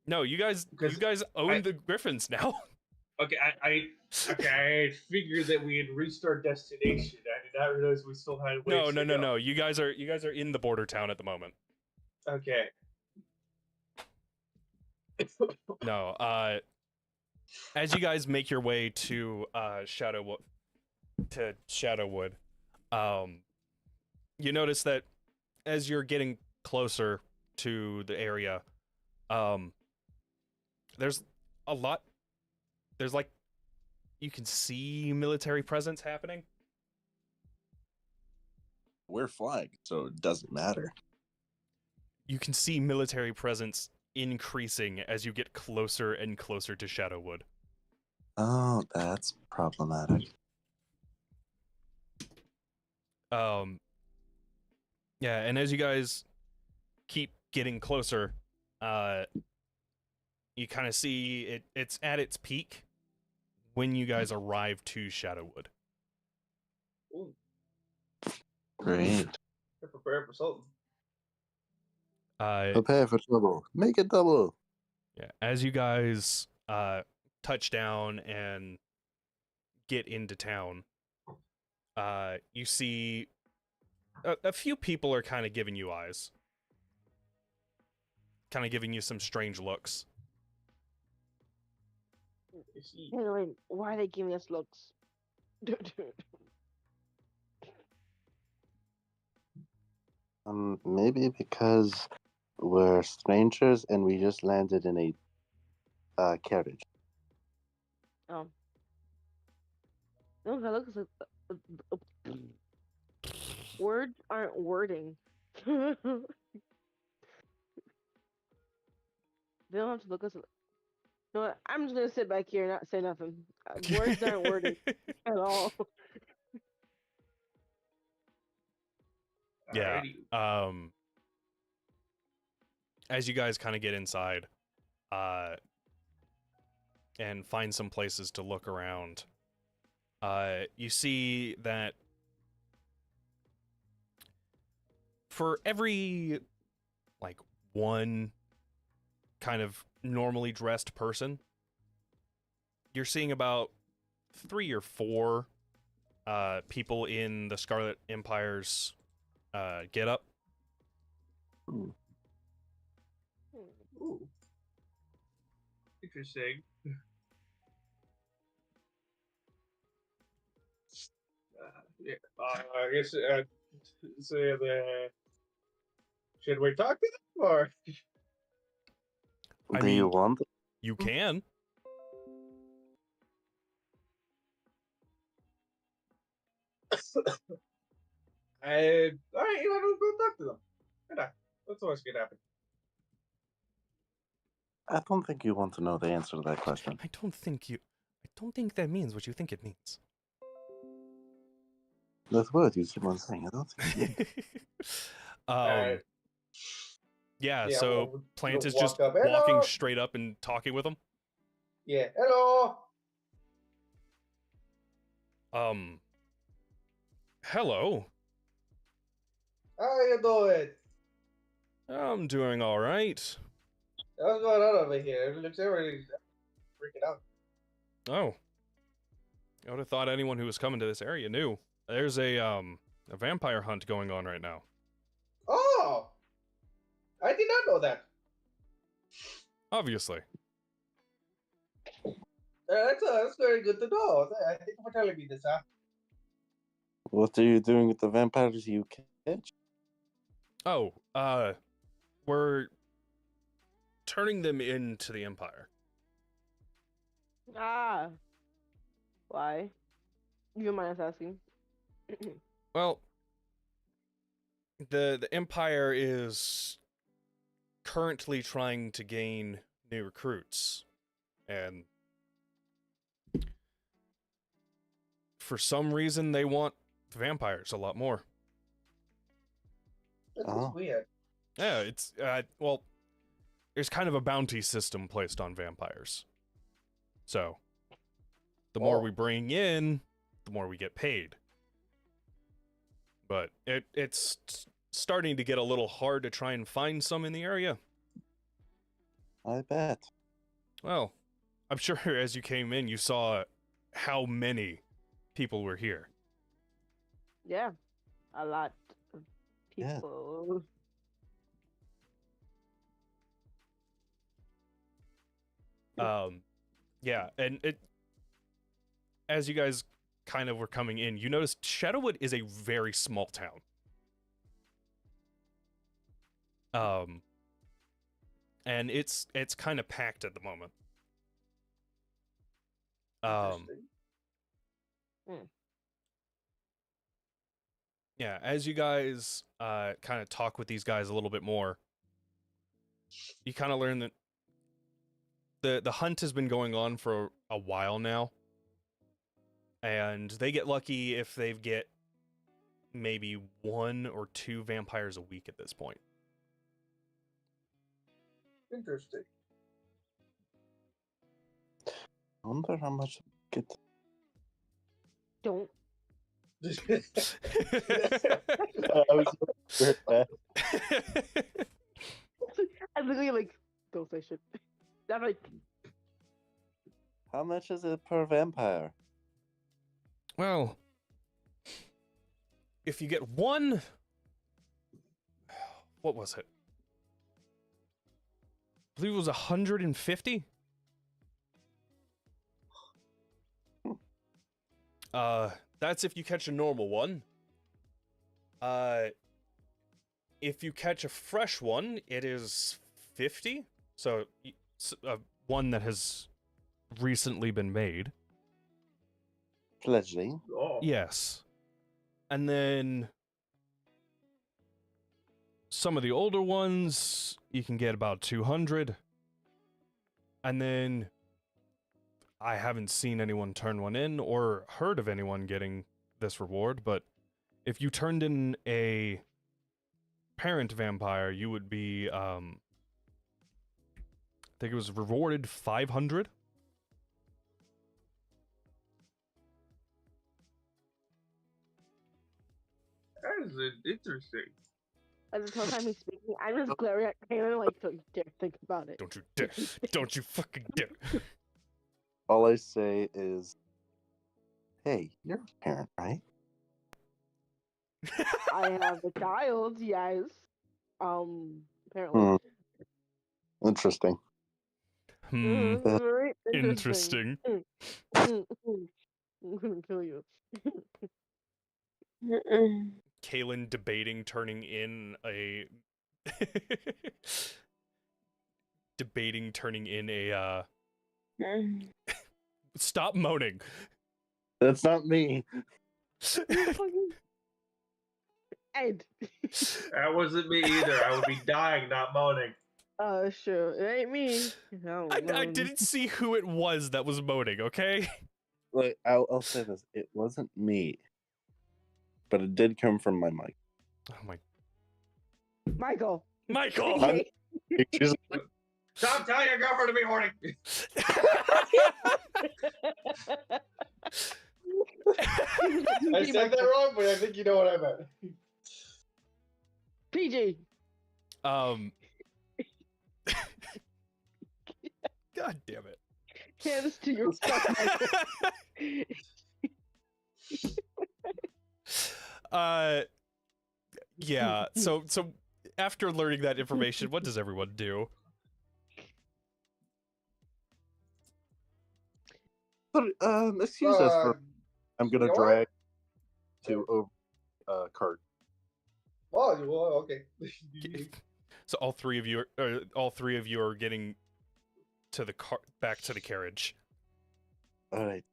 No, you guys own the Griffins now. Okay, I figured that we had reached our destination. I did not realize we still had ways to go. No. You guys are in the border town at the moment. Okay. No, as you guys make your way to Shadowwood, you notice that as you're getting closer to the area, there's like you can see military presence happening. We're flagged, so it doesn't matter. You can see military presence increasing as you get closer and closer to Shadowwood. Oh, that's problematic. Yeah, and as you guys keep getting closer, you kind of see it's at its peak when you guys arrive to Shadowwood. Ooh, Great. prepare for something. Prepare for trouble. Make it double. Yeah, as you guys touch down and get into town, you see a few people are kind of giving you eyes, kind of giving you some strange looks. Anyway, why are they giving us looks? Maybe because we're strangers and we just landed in a carriage. Oh. No, that looks like words aren't wording. They don't have to look us. No, what? I'm just gonna sit back here and not say nothing. Words aren't wording at all. Yeah. Alrighty. As you guys kind of get inside, and find some places to look around, you see that for every like one kind of normally dressed person, you're seeing about 3 or 4 people in the Scarlet Empire's get up. Ooh. Ooh. Interesting. Yeah. I guess. So should we talk to them or? I Do you mean- want? You can. All right, we'll go talk to them. That's always gonna happen. I don't think you want to know the answer to that question. I don't think that means what you think it means. That word you keep on saying. I don't think. um, Alright. Yeah, Yeah, so well, we Plant is walk just up, walking "Hello!" straight up and talking with him. Yeah, hello. Hello. How you doing? I'm doing all right. What's going on over here? It looks everybody's freaking out. Oh. I would have thought anyone who was coming to this area knew. There's a vampire hunt going on right now. Oh, I did not know that. Obviously. That's very good to know. Thank you for telling me this, huh? What are you doing with the vampires you catch? Oh, we're turning them into the Empire. Ah. Why? You mind us asking? Well, the Empire is currently trying to gain new recruits, and for some reason they want vampires a lot more. That's Oh. weird. Yeah, it's well, there's kind of a bounty system placed on vampires. So, the more we bring in, the more we get paid. But it's starting to get a little hard to try and find some in the area. I bet. Well, I'm sure as you came in, you saw how many people were here. Yeah, a lot of Yeah. people. Yeah, and as you guys kind of were coming in, you noticed Shadowwood is a very small town. And it's kind of packed at the moment. Interesting. Yeah, as you guys kind of talk with these guys a little bit more, you kind of learn that the hunt has been going on for a while now, and they get lucky if they get maybe 1 or 2 vampires a week at this point. Interesting. I wonder how much I get. Don't. I was hurt that. I literally like, don't say shit. That's like, How much is it per vampire? Well, if you get 1, what was it? I believe it was 150. That's if you catch a normal one. If you catch a fresh one, it is 50. So, one that has recently been made. Fledgling. Oh. Yes. And then some of the older ones, you can get about 200. And then I haven't seen anyone turn one in or heard of anyone getting this reward, but if you turned in a parent vampire, you would be, I think it was rewarded 500. That is interesting. at the whole time he's speaking, I'm just glaring at Kaylin like, don't you dare think about it. Don't you dare. Don't you fucking dare. All I say is, hey, you're a parent, right? I have a child, yes. Apparently. Hmm. Interesting. Very Interesting. I'm gonna kill you. Kaylin debating turning in a stop moaning. That's not me. Ed. That wasn't me either. I would be dying, not moaning. Sure. It ain't me. I didn't see who it was that was moaning, okay? Look, I'll say this. It wasn't me. But it did come from my mic. Oh my. Michael. Michael. I'm- Pictures. Stop telling your girlfriend to be horny. I said that wrong, but I think you know what I meant. PG. God damn it. Hands to your fuck, Michael. Yeah. So after learning that information, what does everyone do? Sorry, excuse us for. I'm gonna you know drag to over cart. Oh, well, okay. So all three of you are getting to the car, back to the carriage. All right,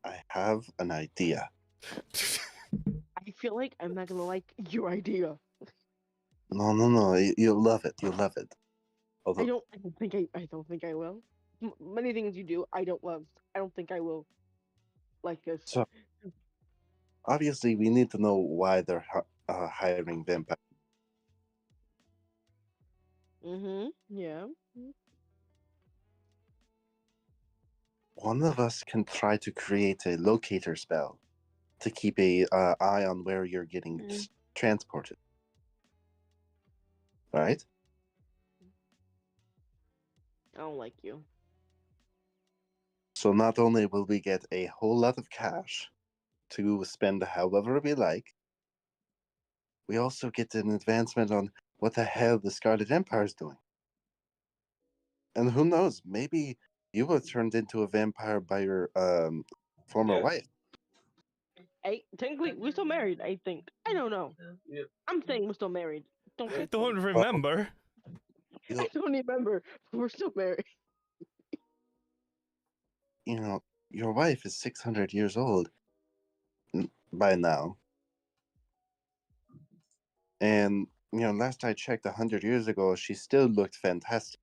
I have an idea. I feel like I'm not gonna like your idea. No, you'll love it. You'll love it. Although, I don't think I will. Many things you do, I don't love. I don't think I will like this. so obviously, we need to know why they're hiring vampires. Yeah. One of us can try to create a locator spell to keep a eye on where you're getting transported. Right? I don't like you. So not only will we get a whole lot of cash to spend however we like, we also get an advancement on what the hell the Scarlet Empire is doing. And who knows, maybe you were turned into a vampire by your former wife. Technically, we're still married, I think. I don't know. Yep. I'm saying we're still married. Don't I think don't so. remember. I don't remember. But we're still married. You know, your wife is 600 years old by now. And, last I checked 100 years ago, she still looked fantastic.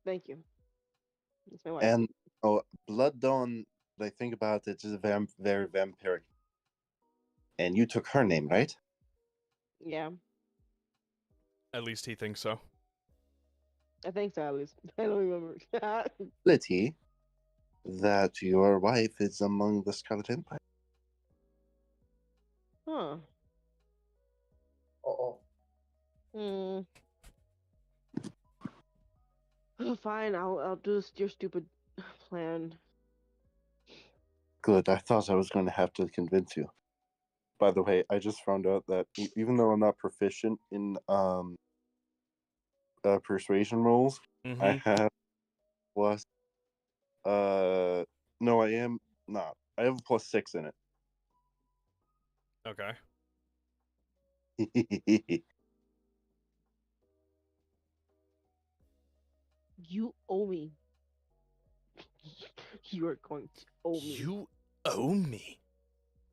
Thank you. That's my wife. And, Blood Dawn, I think about it, is very vampiric. And you took her name, right? Yeah, At least he thinks so. I think so. At least I don't remember. Ability that your wife is among the Scarlet Empire. Huh. Uh-oh. Fine. I'll do your stupid plan. Good. I thought I was going to have to convince you. By the way, I just found out that even though I'm not proficient in persuasion rolls, I have plus. No, I am not. I have a +6 in Okay. it. You owe me. You are going to owe me. You owe me.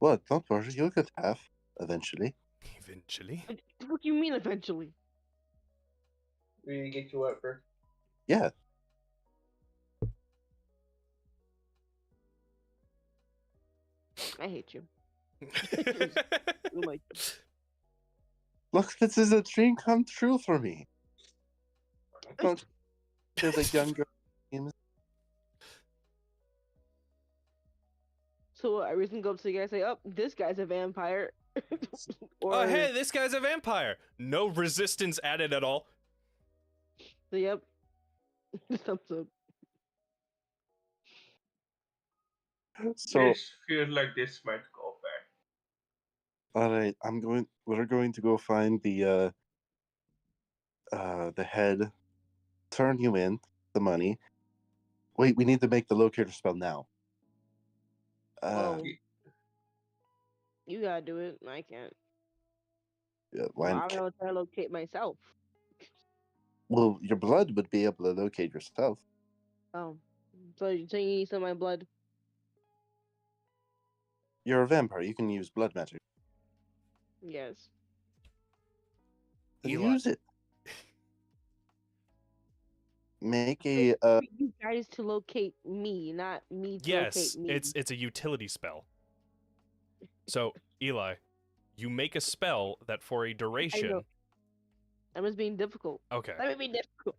What? Don't worry, you'll get half eventually. Eventually. What do you mean eventually? We need to get you up first. Yeah. I hate you. Oh my God. Look, this is a dream come true for me. Don't feel like younger. So I was gonna go up to the guy and say, "Oh, this guy's a vampire." Oh, hey, this guy's a vampire. No resistance added at all. Yep. Thumbs up. So, This feels like this might go bad. all right, we're going to go find the head, turn you in the money. Wait, we need to make the locator spell now. Well, you gotta do it. I can't. Why? I'm gonna try to locate myself. Well, your blood would be able to locate yourself. Oh, so you need some of my blood? You're a vampire. You can use blood magic. Yes. Then Eli. use it. Make a You guys to locate me, not me to Yes, locate me. it's a utility spell. So, Eli, You make a spell that for a duration. I was being difficult. Okay. Let me be difficult.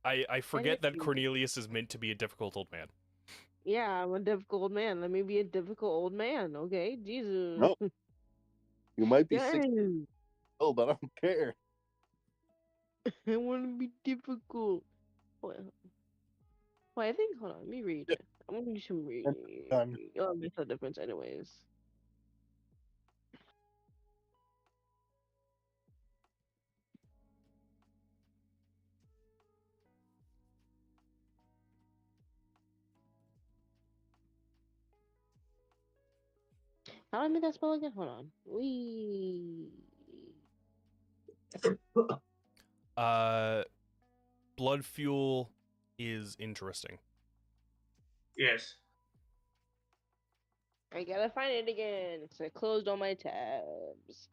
I forget that you. Cornelius is meant to be a difficult old man. Yeah, I'm a difficult old man. Let me be a difficult old man, okay? Jesus. No. You might be Yes. 60, but I don't care. I want to be difficult. Wait, I think. Hold on. Let me read. I'm gonna do some reading. Done. Oh, it makes no difference, anyways. How do I make that spell again? Hold on. Blood fuel is interesting. Yes. I gotta find it again because I closed all my tabs.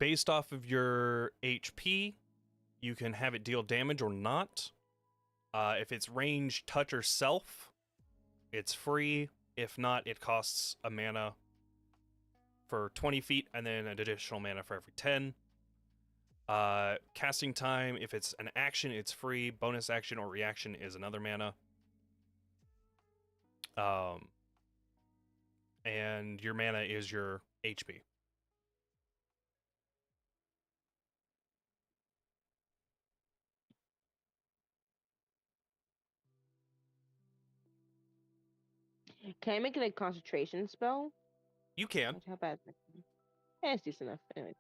Based off of your HP, you can have it deal damage or not. If it's range, touch, or self, it's free. If not, it costs a mana for 20 feet and then an additional mana for every 10. Casting time, if it's an action, it's free. Bonus action or reaction is another mana. And your mana is your HP. Can I make it a concentration spell? You can. How bad? Yeah, it's decent enough. Anyways.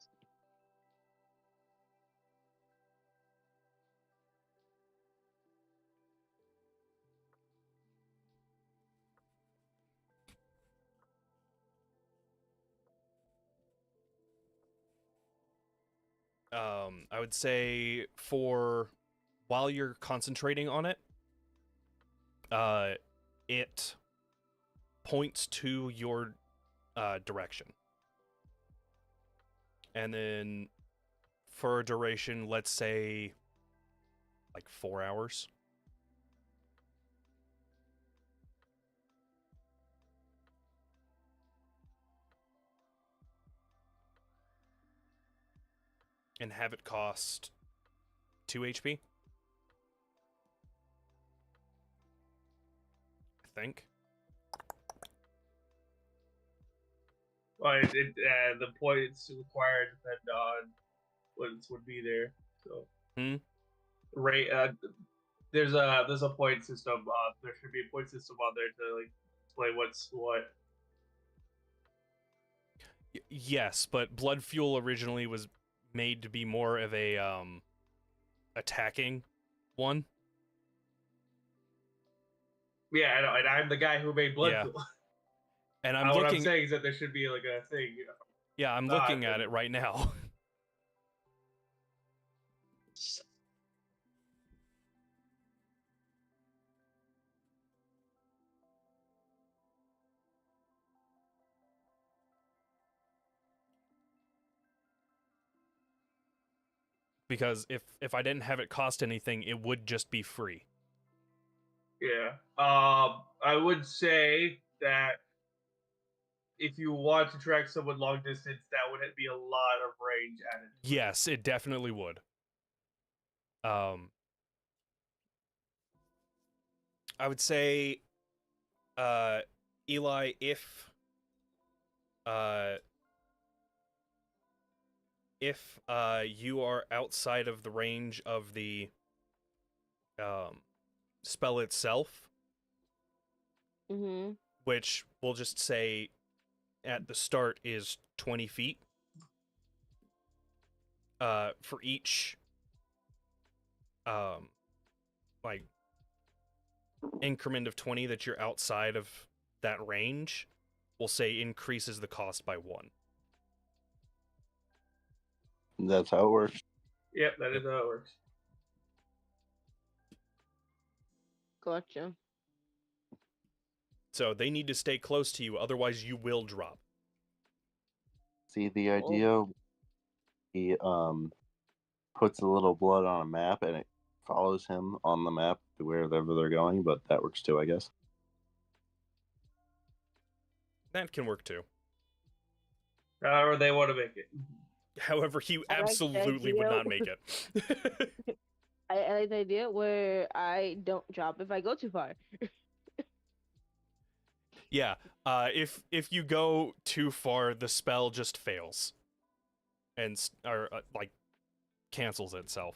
I would say for while you're concentrating on it, it points to your direction. And then for a duration, let's say like 4 hours. And have it cost 2 HP. I think. Well, the points required depend on what would be there. So, there's a point system. There should be a point system on there to like explain what's what. Yes, but blood fuel originally was made to be more of a attacking one. Yeah, I know, and I'm the guy who made blood Yeah. fuel. And I'm what looking. I'm saying is that there should be like a thing. You know? Yeah, I'm looking at it right now. Because if I didn't have it cost anything, it would just be free. Yeah. I would say that if you want to track someone long distance, that would be a lot of range added. Yes, it definitely would. I would say, Eli, if you are outside of the range of the spell itself, which we'll just say at the start is 20 feet, for each like increment of 20 that you're outside of that range, we'll say increases the cost by 1. That's how it works. Yep, that is how it works. Gotcha. So they need to stay close to you, otherwise you will drop. See, the idea, he puts a little blood on a map and it follows him on the map to wherever they're going, but that works too, I guess. That can work too. However they want to make it. However, he I like the absolutely would idea. not make it. I like the idea where I don't drop if I go too far. Yeah, if you go too far, the spell just fails, and like cancels itself.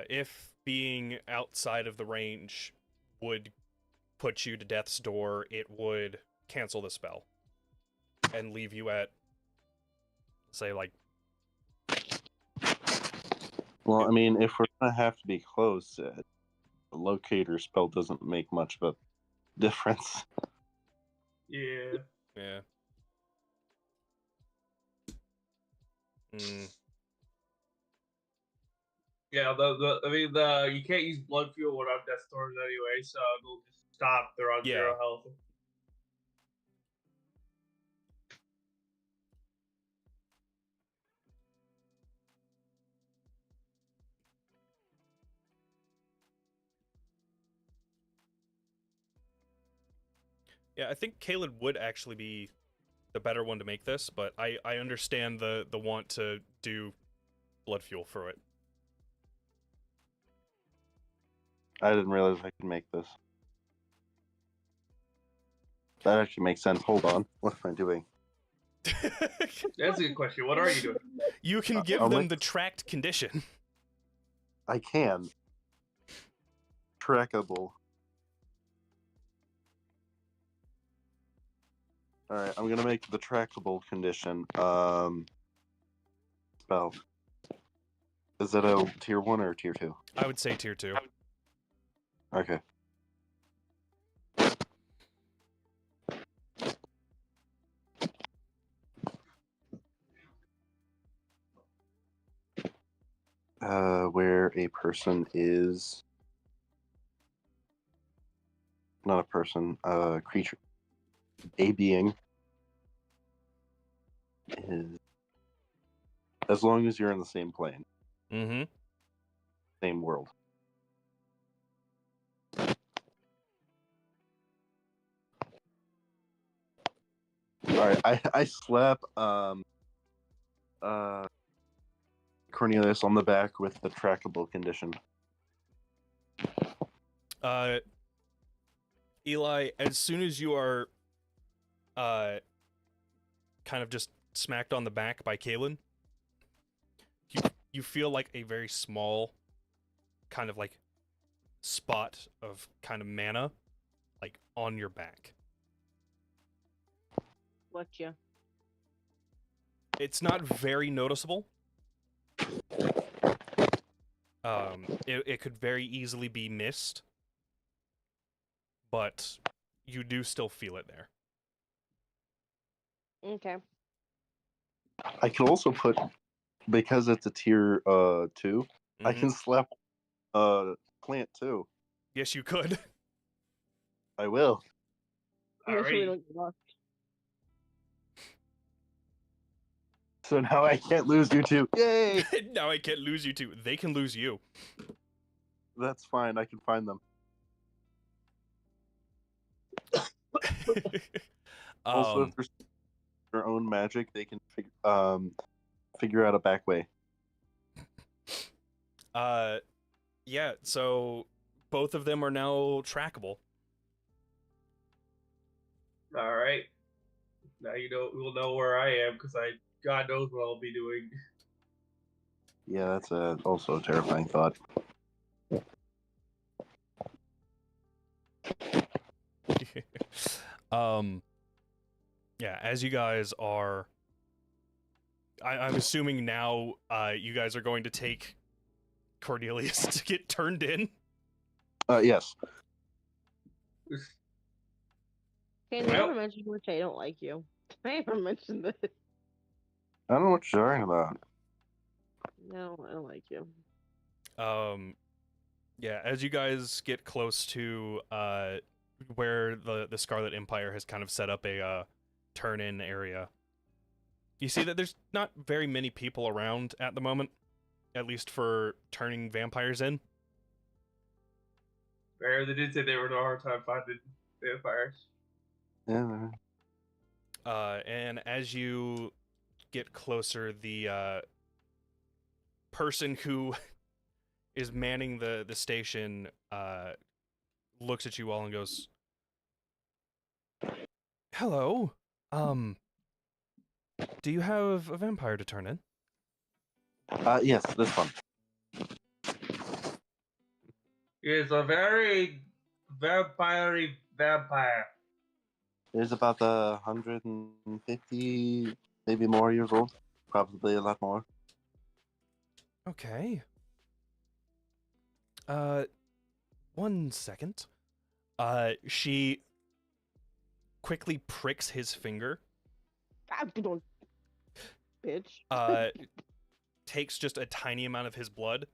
If being outside of the range would put you to death's door, it would cancel the spell and leave you at, say, like. Well, I mean, if we're gonna have to be close, the locator spell doesn't make much of a difference. Yeah. Yeah. Yeah, you can't use blood fuel when on death storms anyway, so they'll just stop. They're on Yeah. 0 health. Yeah, I think Caleb would actually be the better one to make this, but I understand the want to do blood fuel for it. I didn't realize I could make this. That actually makes sense. Hold on. What am I doing? That's a good question. What are you doing? You can give I'll them make- the tracked condition. I can. Trackable. Alright, I'm gonna make the trackable condition. Spell. Is it a tier 1 or a tier 2? I would say tier 2. Okay. Where a person is not a person, a creature, a being is, as long as you're in the same plane, Mm-hmm. same world. Alright, I slap Cornelius on the back with the trackable condition. Eli, as soon as you are kind of just smacked on the back by Kalen, you feel like a very small kind of like spot of kind of mana like on your back. Gotcha. It's not very noticeable. It could very easily be missed, but you do still feel it there. Okay. I can also put, because it's a tier 2, I Mhm. can slap plant too. Yes, you could. I will. Make sure we Alrighty. don't get lost. So now I can't lose you two. Yay! Now I can't lose you two. They can lose you. That's fine. I can find them. Also, if there's their own magic, they can figure out a back way. Yeah, so both of them are now trackable. All right. Now we'll know where I am because God knows what I'll be doing. Yeah, that's also a terrifying thought. Yeah, as you guys are, I'm assuming now, you guys are going to take Cornelius to get turned in. Yes. Okay, Well- never mentioned which I don't like you. I never mentioned this. I don't know what you're talking about. No, I don't like you. Yeah, as you guys get close to where the Scarlet Empire has kind of set up a turn-in area, you see that there's not very many people around at the moment, at least for turning vampires in. Or they did say they were having a hard time finding vampires. Yeah. And as you get closer, the person who is manning the station looks at you all and goes, "Hello. Do you have a vampire to turn in?" Yes, this one. He is a very vampire vampire. It's about 150, maybe more years old. Probably a lot more. Okay. 1 second. She quickly pricks his finger. Don't, bitch. Takes just a tiny amount of his blood,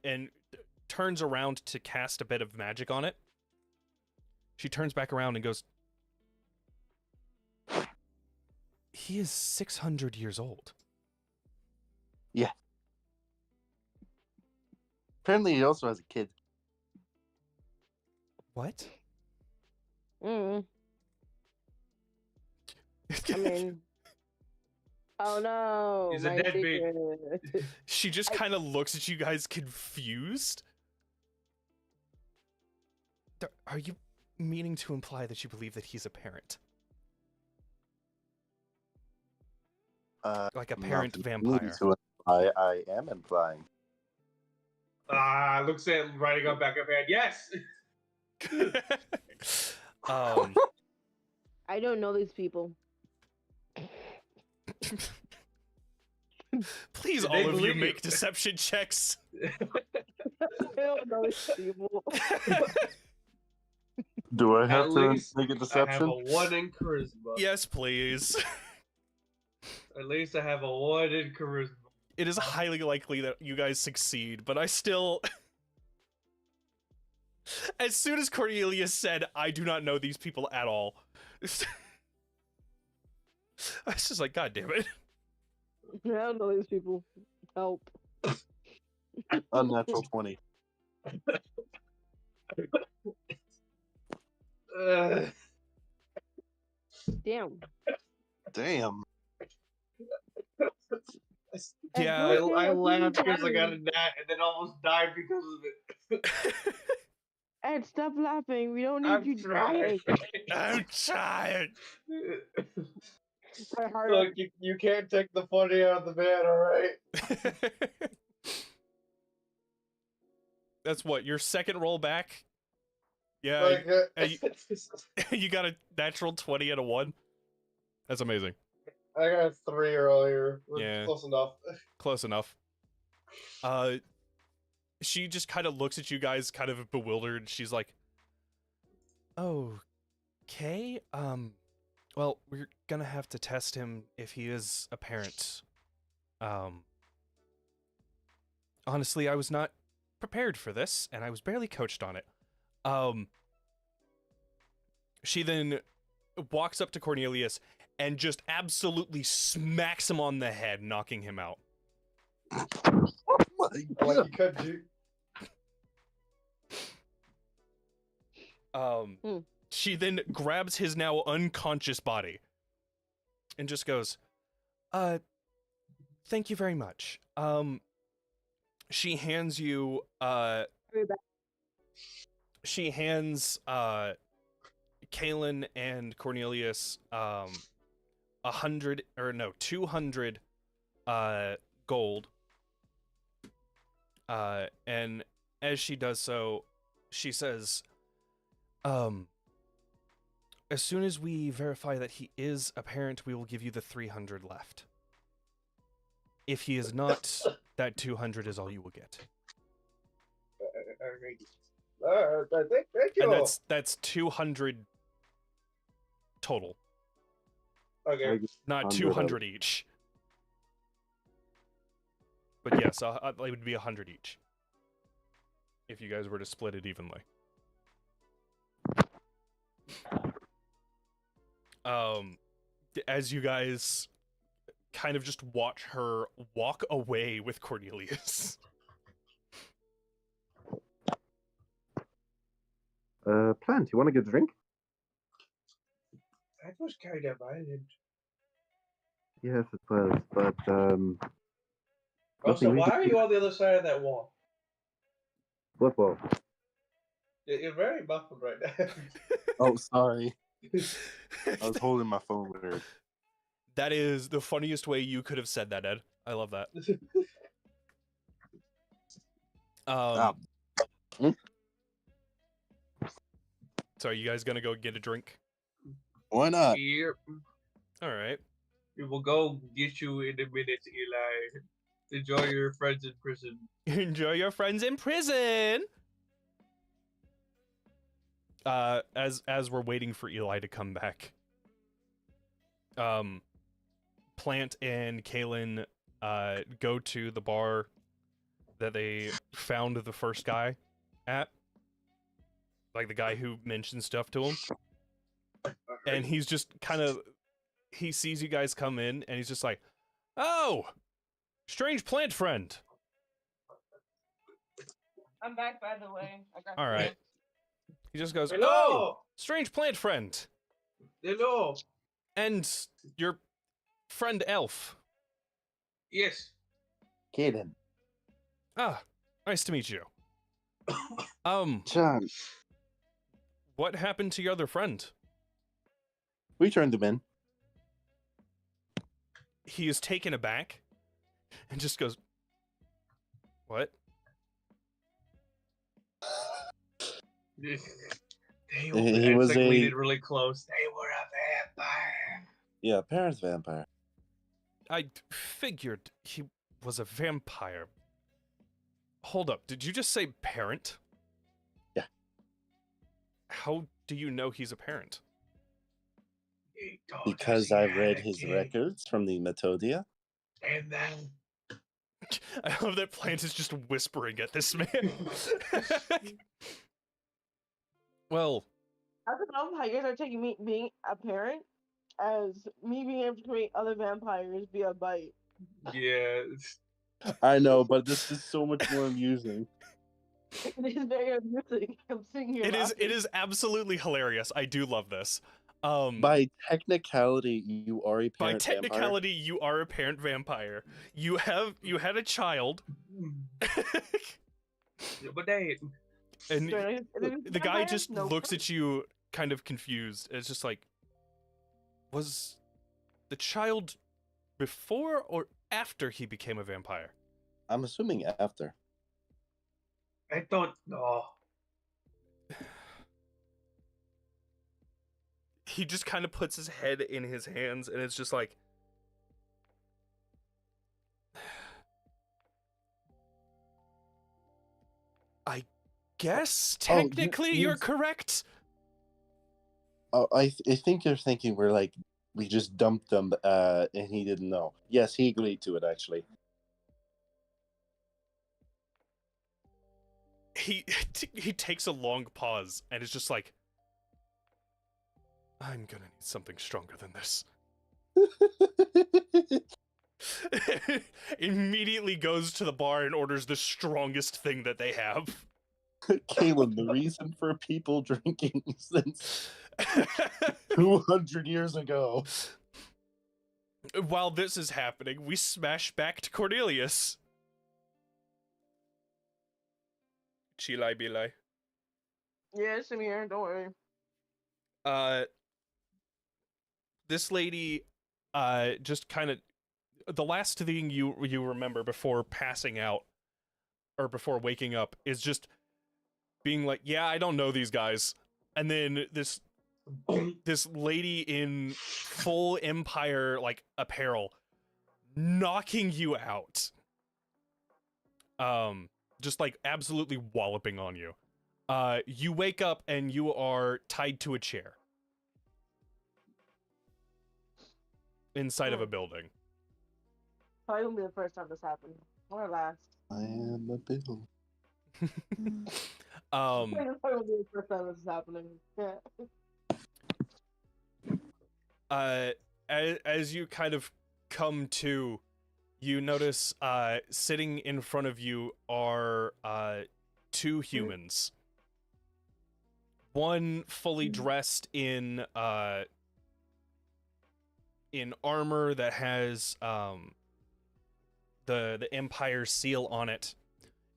and turns around to cast a bit of magic on it. She turns back around and goes, "He is 600 years old." Apparently, he also has a kid. What? I mean, oh no, He's a my deadbeat. secret. She just kind of looks at you guys confused. Are you meaning to imply that you believe that he's a parent? Like a parent vampire? I am implying. Looks at writing on back of hand. Yes. I don't know these people. Please, They all of you believe you. make deception checks. I don't know these people. Do I have At to least make a I have deception? a 1 in charisma. Yes, please. At least I have a 1 in charisma. It is highly likely that you guys succeed, but I still... As soon as Cornelius said, "I do not know these people at all," I was just like, God damn it. I don't know these people. Help. Unnatural 20. Damn. Damn. Yeah. I laughed because I got a gnat and then almost died because of it. Ed, stop laughing. We don't need I'm you trying. dying. I'm tired. My heart. Look, you can't take the funny out of the man, alright? That's what, your second roll back? Yeah, Like, you got a natural 20 and a 1? That's amazing. I got a 3 earlier. Yeah. Close enough. Close enough. She just kind of looks at you guys kind of bewildered. She's like, "Okay, well, we're gonna have to test him if he is a parent. Honestly, I was not prepared for this, and I was barely coached on it." She then walks up to Cornelius and just absolutely smacks him on the head, knocking him out. Oh my Like god. you could do. She then grabs his now unconscious body and just goes, "Thank you very much." She hands you, she hands, Kalen and Cornelius, 200, gold. And as she does so, she says, "As soon as we verify that he is a parent, we will give you the 300 left. If he is not, that 200 is all you will get." Thank you. And that's 200 total, Okay. not 100 200 each. But yes, it would be 100 each if you guys were to split it evenly. As you guys kind of just watch her walk away with Cornelius. Plant, you want to get a drink? That was kind of violent. Yes, it was, but Also, nothing we why can are do. you on the other side of that wall? What wall? You're very muffled right now. Oh, sorry. I was holding my phone weird. That is the funniest way you could have said that, Ed. I love that. So are you guys gonna go get a drink? Why not? Here, All right. we will go get you in a minute, Eli. Enjoy your friends in prison. Enjoy your friends in prison. As we're waiting for Eli to come back, Plant and Kalen go to the bar that they found the first guy at, like the guy who mentioned stuff to him, and he's just kind of, he sees you guys come in and he's just like, oh, strange plant friend. I'm back, by the way. I got All right. He just goes, Hello! oh, strange plant friend. Hello! And your friend Elf. Yes. Kaden. Ah, nice to meet you. John. What happened to your other friend? We turned him in. He is taken aback and just goes, what? They He was like a- leaning really close. They were a vampire. Yeah, parents vampire. I figured he was a vampire. Hold up, did you just say parent? Yeah. How do you know he's a parent? He told us Because he I had read a his kid. records from the Metodia. And then I love that Plant is just whispering at this man. Well, I don't know how you guys are taking me being a parent as me being able to create other vampires via bite. yeah, I know, but this is so much more amusing. It is very amusing. I'm sitting here. it laughing. is absolutely hilarious. I do love this. By technicality, you are a By parent technicality, you are a parent vampire. You had a child, but they and Straight- it is the guy vampires? just No. looks at you kind of confused. It's just like, was the child before or after he became a vampire? I'm assuming after. I don't know. He just kind of puts his head in his hands, and it's just like, I guess technically you're correct. Oh, I think you're thinking we're like, we just dumped them and he didn't know. Yes, he agreed to it, actually. He takes a long pause and is just like, I'm gonna need something stronger than this. Immediately goes to the bar and orders the strongest thing that they have. Caleb, the reason for people drinking since 200 years ago. While this is happening, we smash back to Cornelius. Chilai Bilai. Yeah, I'm here. Don't worry. This lady, just kind of, the last thing you remember before passing out, or before waking up, is just being like, yeah, I don't know these guys. And then this lady in full Empire, like, apparel, knocking you out. Just, like, absolutely walloping on you. You wake up and you are tied to a chair. Inside of a building. Probably won't be the first time this happened. Or last. I am a bill. Probably won't be the first time this is happening. Yeah. As you kind of come to, you notice sitting in front of you are two humans. one fully dressed in armor that has the Empire seal on it,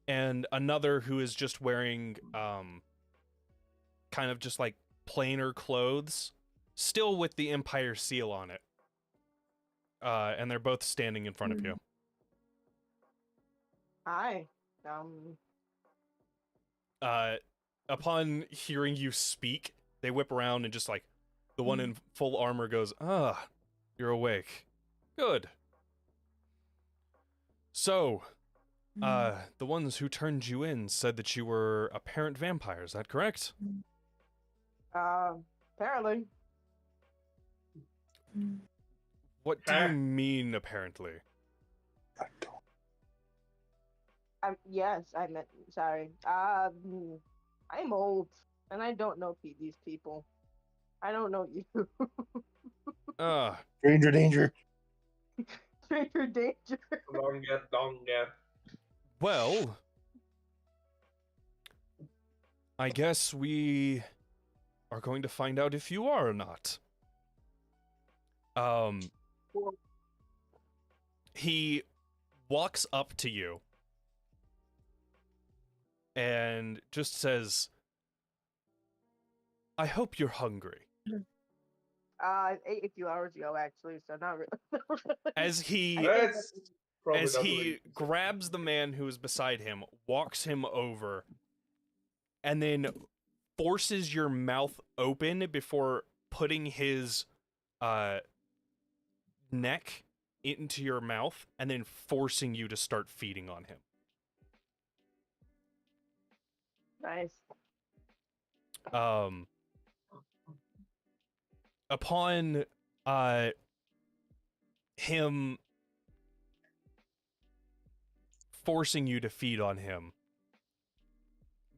and another who is just wearing kind of just like plainer clothes, still with the Empire seal on it. And they're both standing in front of you. Hi. Upon hearing you speak, they whip around and just like the one in full armor goes, "Ah, you're awake. Good. So, the ones who turned you in said that you were apparent vampires, is that correct?" Apparently. What do you mean, apparently? Yes, I meant, sorry. I'm old, and I don't know these people. I don't know you. Stranger danger. Stranger danger. Donga. Well, I guess we are going to find out if you are or not. He walks up to you and just says, "I hope you're hungry." I ate a few hours ago, actually, so not really. As he That's probably as not the he way- grabs the man who is beside him, walks him over, and then forces your mouth open before putting his neck into your mouth and then forcing you to start feeding on him. Nice. Upon him forcing you to feed on him,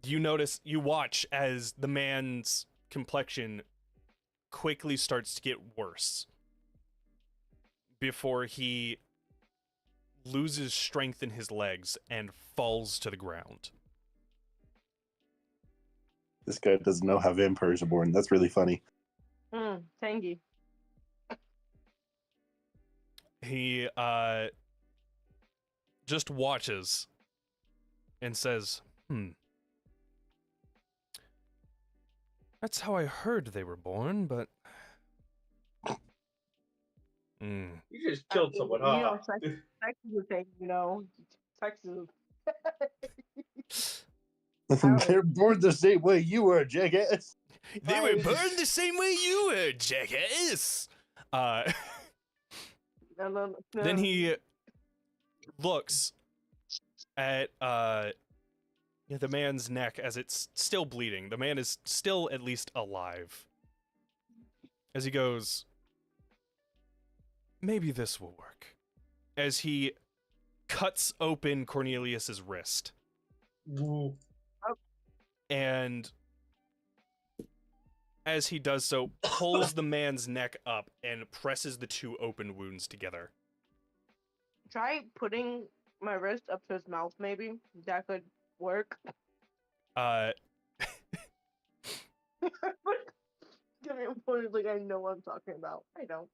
you watch as the man's complexion quickly starts to get worse before he loses strength in his legs and falls to the ground. This guy doesn't know how vampires are born. That's really funny. Tangy. He just watches and says, "That's how I heard they were born, but You just killed someone, huh? Sex is a thing, Sex is They're born the same way you were, jackass. They were born the same way you were, jackass." No. Then he looks at the man's neck as it's still bleeding. The man is still at least alive. As he goes, "Maybe this will work." As he cuts open Cornelius's wrist. Ooh. And as he does so, pulls the man's neck up and presses the two open wounds together. Try putting my wrist up to his mouth, maybe. That could work. Give me a point, like I know what I'm talking about. I don't.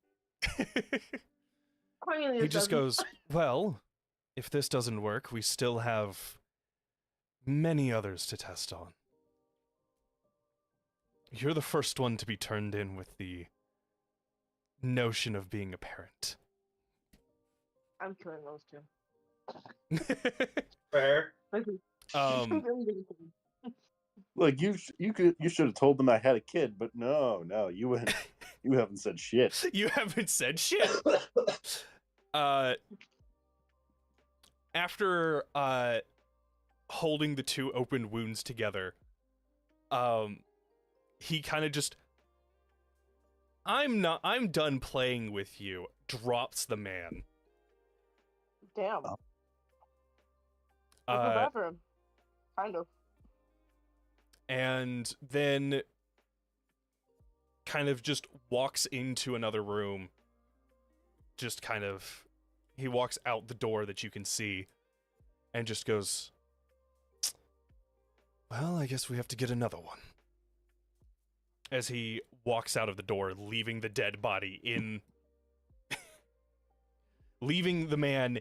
Cornelius He just doesn't. goes, "Well, if this doesn't work, we still have many others to test on. You're the first one to be turned in with the notion of being a parent." I'm killing those two. Fair. Look, you should have told them I had a kid, but no, you haven't said shit. You haven't said shit. After holding the two open wounds together, he kind of just, I'm done playing with you, drops the man. Damn. Go to the bathroom. Kind of. And then kind of just walks into another room. Just kind of, he walks out the door that you can see and just goes, "Well, I guess we have to get another one." as he walks out of the door, leaving the dead body in leaving the man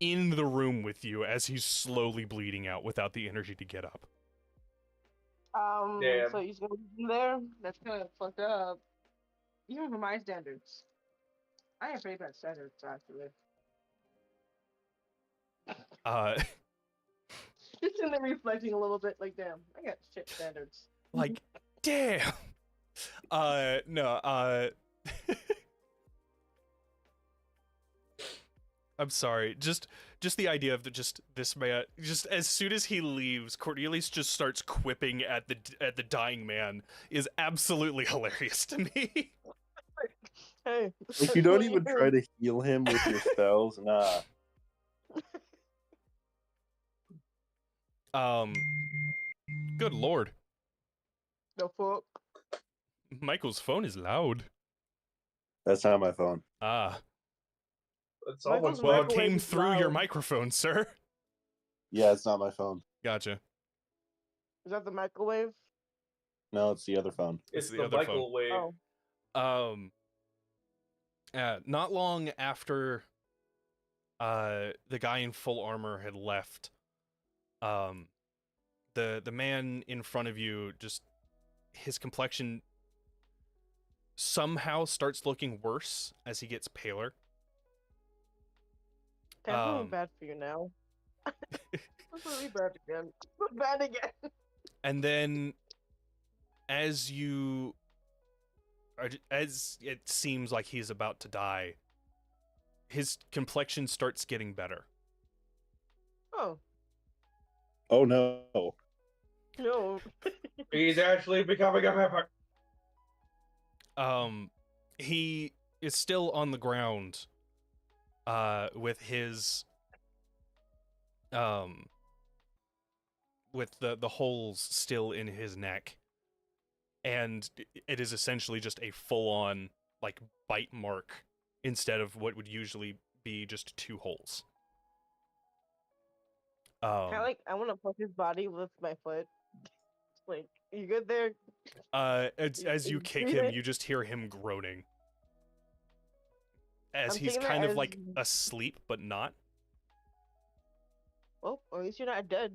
in the room with you as he's slowly bleeding out without the energy to get up. Damn. So he's gonna be there? That's kind of fucked up. Even for my standards. I have pretty bad standards, actually. Just in there reflecting a little bit, like, damn, I got shit standards. Like, damn. No, I'm sorry. Just the idea of this man. Just as soon as he leaves, Cornelius just starts quipping at the dying man is absolutely hilarious to me. Hey, Like, you don't even try to heal him with your spells. Nah. Good lord. The fuck? Michael's phone is loud. That's not my phone. Ah. That's Michael's almost Well, it microwave came is through your loud. microphone, sir. Yeah, it's not my phone. Gotcha. Is that the microwave? No, it's the other phone. It's the the other phone. microwave. Oh. Not long after the guy in full armor had left, the man in front of you, just his complexion somehow starts looking worse as he gets paler. I'm feeling bad for you now. I'm really bad again. I'm bad again. And then as it seems like he's about to die, his complexion starts getting better. Oh, Oh no. no. He's actually becoming a vampire. He is still on the ground, with his, with the holes still in his neck, and it is essentially just a full-on, like, bite mark instead of what would usually be just 2 holes. Kinda like, I want to push his body with my foot. Like, you good there? As you kick him, you just hear him groaning. As I'm he's taking it kind of as- like asleep, but not. Well, at least you're not dead.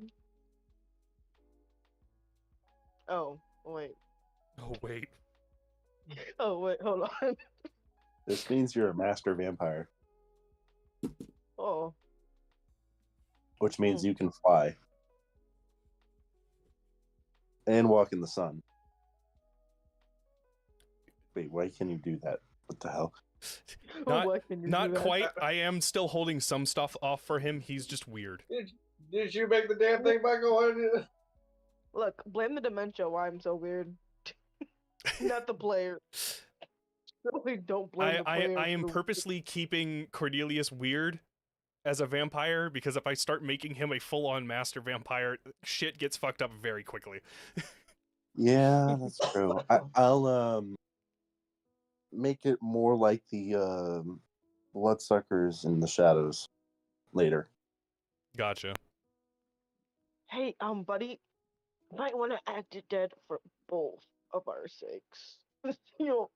Oh, wait. Oh, wait. Oh, wait, hold on. This means you're a master vampire, Oh, which means you can fly and walk in the sun. Wait, why can you do that? What the hell? Not- what can you Not do that? quite. I am still holding some stuff off for him. He's just weird. Did you make the damn thing, Michael? Look, blame the dementia why I'm so weird. Not the player. Really don't blame the player. I am for- purposely keeping Cornelius weird as a vampire, because if I start making him a full-on master vampire, shit gets fucked up very quickly. Yeah, that's true. I'll make it more like the bloodsuckers in the shadows later. Gotcha. Hey, buddy, you might want to act it dead for both of our sakes. You know,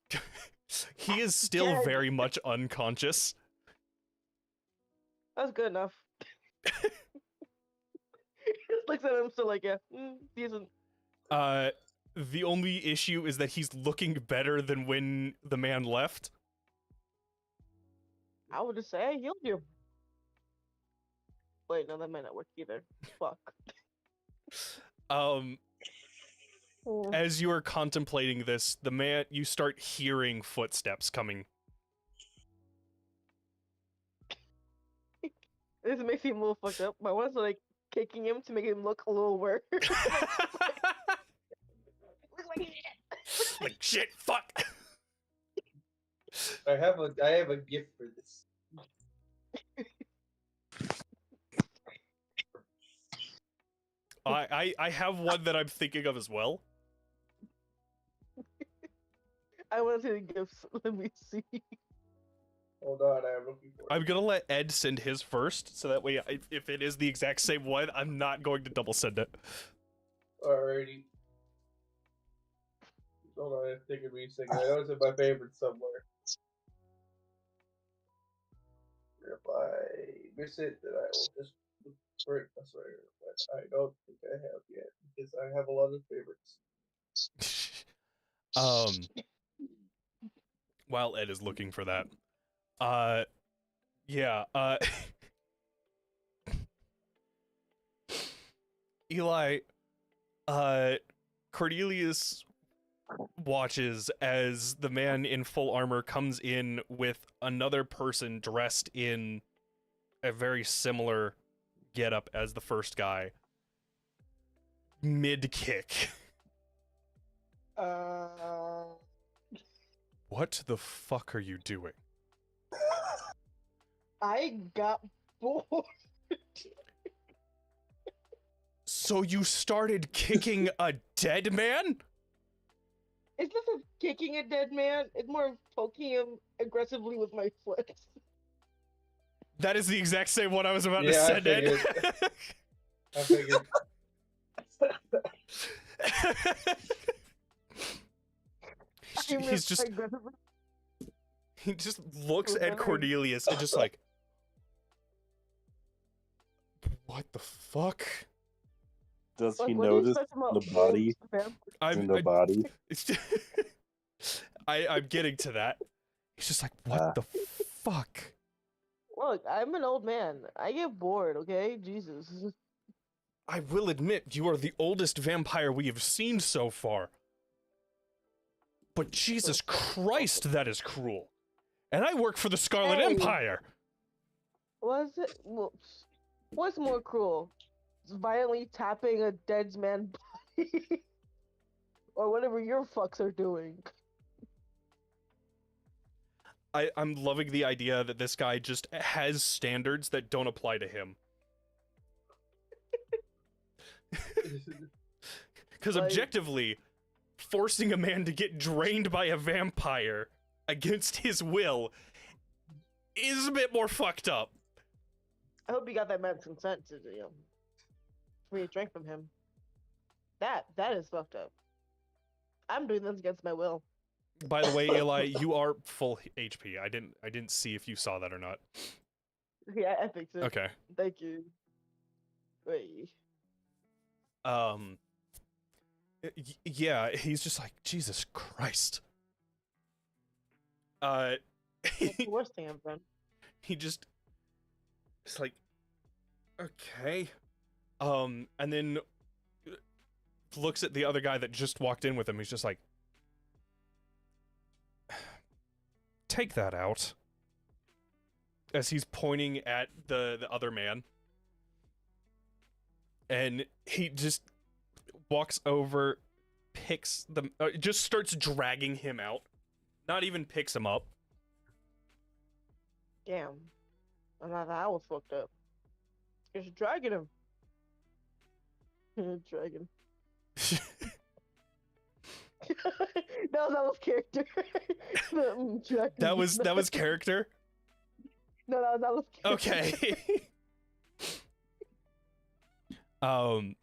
He is still Dead. very much unconscious. that's good enough. Just looks at him, so like, yeah, decent. The only issue is that he's looking better than when the man left. I would just say I healed you. Wait, no, that might not work either. Fuck. As you are contemplating this, you start hearing footsteps coming. This makes him a little fucked up. My one's like kicking him to make him look a little worse. Like, shit, fuck. I have a gift for this. I have one that I'm thinking of as well. I want to see the gifts. Let me see. Hold on, I'm looking for it. I'm gonna let Ed send his first, so that way, if it is the exact same one, I'm not going to double send it. Alrighty. Hold on, it's taking me a second. I know it's in my favorites somewhere. If I miss it, then I will just look for it. That's right. But I don't think I have yet because I have a lot of favorites. While Ed is looking for that, yeah, Eli, Cornelius watches as the man in full armor comes in with another person dressed in a very similar getup as the first guy. Mid kick. What the fuck are you doing? I got bored. So you started kicking a dead man? It's not a kicking a dead man. It's more of poking him aggressively with my foot. That is the exact same one I was about to Yeah, I send in. I figured. He's just, he just looks at Cornelius and just like, what the fuck? Does Like, he what do you notice expect from a the body? old man? In the body? I'm getting to that. He's just like, what the fuck? Look, I'm an old man. I get bored, okay? Jesus. I will admit, you are the oldest vampire we have seen so far. But Jesus Christ, that is cruel. And I work for the Scarlet Hey. Empire. Was it? Well, what's more cruel? Violently tapping a dead man's body? Or whatever your fucks are doing. I'm loving the idea that this guy just has standards that don't apply to him. Because Like- objectively, forcing a man to get drained by a vampire against his will is a bit more fucked up. I hope you got that man's consent to, for you to drink from him. That is fucked up. I'm doing this against my will. By the way, Eli, you are full HP. I didn't see if you saw that or not. Yeah, I think so. Okay. Thank you. Wait. Yeah, he's just like, Jesus Christ. That's the worst thing I've done. He just, it's like, okay. And then looks at the other guy that just walked in with him. He's just like, take that out. As he's pointing at the other man. And he just walks over, picks them, just starts dragging him out. Not even picks him up. Damn. I thought that was fucked up. It's dragging him. Dragon. No, that was character. Dragon. That was character? No, that was character. Okay.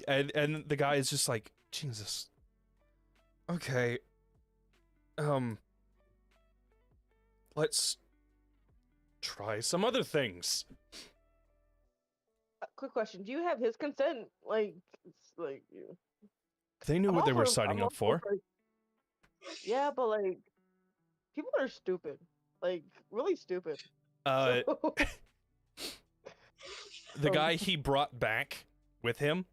And the guy is just like, Jesus. Okay. Let's try some other things. Quick question: do you have his consent? Like, it's like you. They knew I'm what they all were for- signing I'm up all for. Yeah, but like, people are stupid. Like, really stupid. The So- guy he brought back with him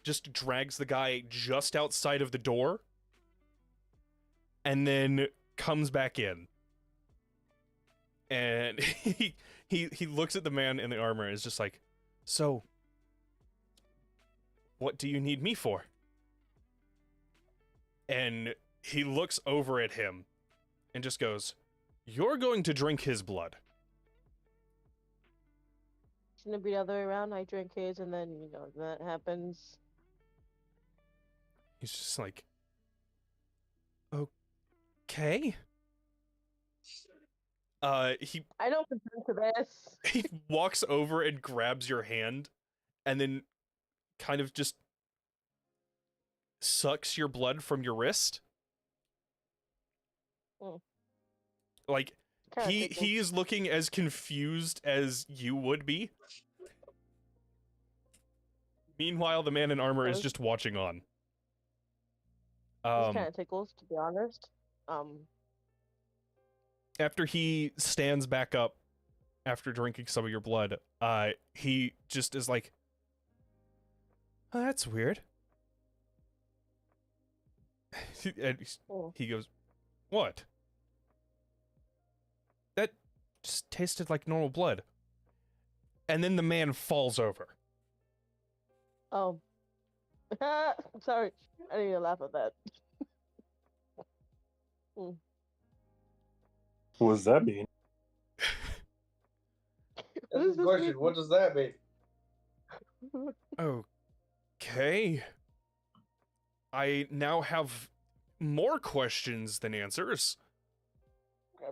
just drags the guy just outside of the door and then comes back in. And he looks at the man in the armor and is just like, so, what do you need me for? And he looks over at him and just goes, you're going to drink his blood. Shouldn't it be the other way around? I drink his, and then that happens. He's just like, okay. He I don't consent to this. he walks over and grabs your hand and then kind of just sucks your blood from your wrist Mm. Like Kinda he tickles. he is looking as confused as you would be. Meanwhile, the man in armor is Those- just watching on. This kind of tickles, to be honest. After he stands back up after drinking some of your blood, he just is like, oh, that's weird. And Oh. he goes, what? That just tasted like normal blood. And then the man falls over. Oh. Sorry. I didn't even laugh at that. What does that mean? That's the question. What does that mean? Okay. I now have more questions than answers.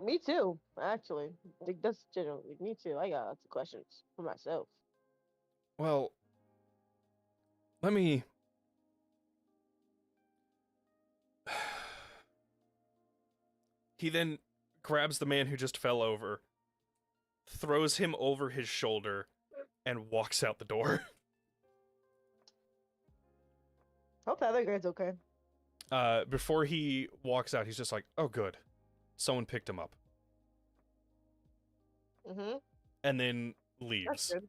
Me too, actually. Like, that's generally me too. I got lots of questions for myself. Well, let me... He then grabs the man who just fell over, throws him over his shoulder, and walks out the door. Hope the other guy's okay. Before he walks out, he's just like, oh, good. Someone picked him up. Mm-hmm. And then That's leaves. good.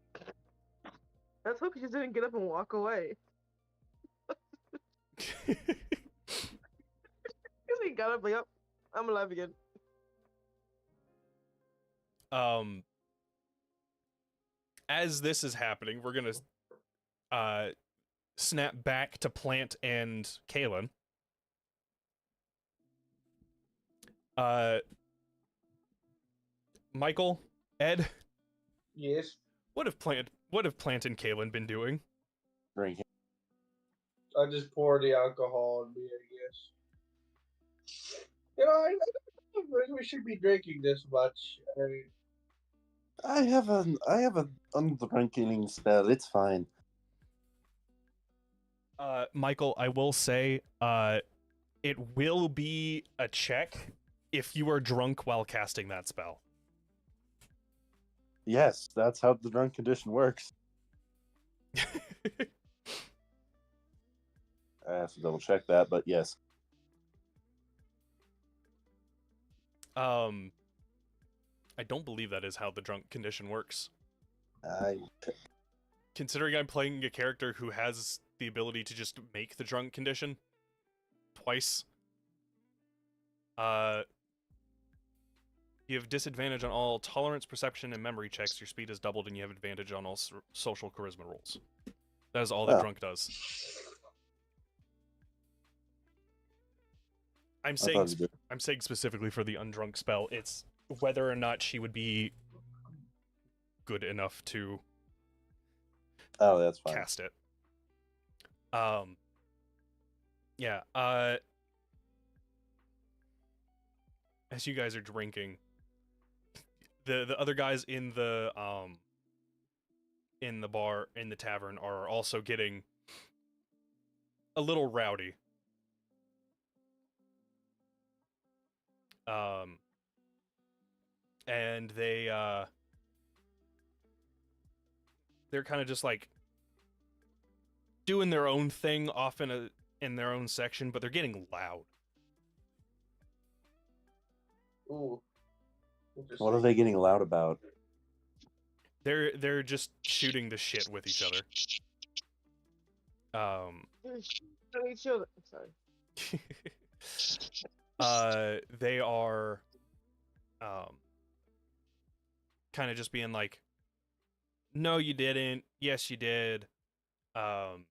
Let's hope he just didn't get up and walk away. Because he got up like, oh, I'm alive again. As this is happening, we're gonna snap back to Plant and Kalen. Michael, Ed, Yes. what have Plant and Kalen been doing? Drinking. I just pour the alcohol on me, I guess. You know, I don't think we should be drinking this much. I have an undrinking spell. It's fine. Michael, I will say, it will be a check if you are drunk while casting that spell. Yes, that's how the drunk condition works. I have to double check that, but yes. I don't believe that is how the drunk condition works. Considering I'm playing a character who has the ability to just make the drunk condition twice. You have disadvantage on all tolerance, perception, and memory checks. Your speed is doubled, and you have advantage on all social charisma rolls. That is all that drunk does. I'm saying specifically for the undrunk spell, it's whether or not she would be good enough to that's fine. cast it. Yeah, as you guys are drinking, the other guys in the bar, in the tavern, are also getting a little rowdy. And they're kind of just like doing their own thing off in their own section, but they're getting loud. Ooh. What are they getting loud about? They're just shooting the shit with each other. Sorry. They are kind of just being like, no, you didn't. Yes, you did. And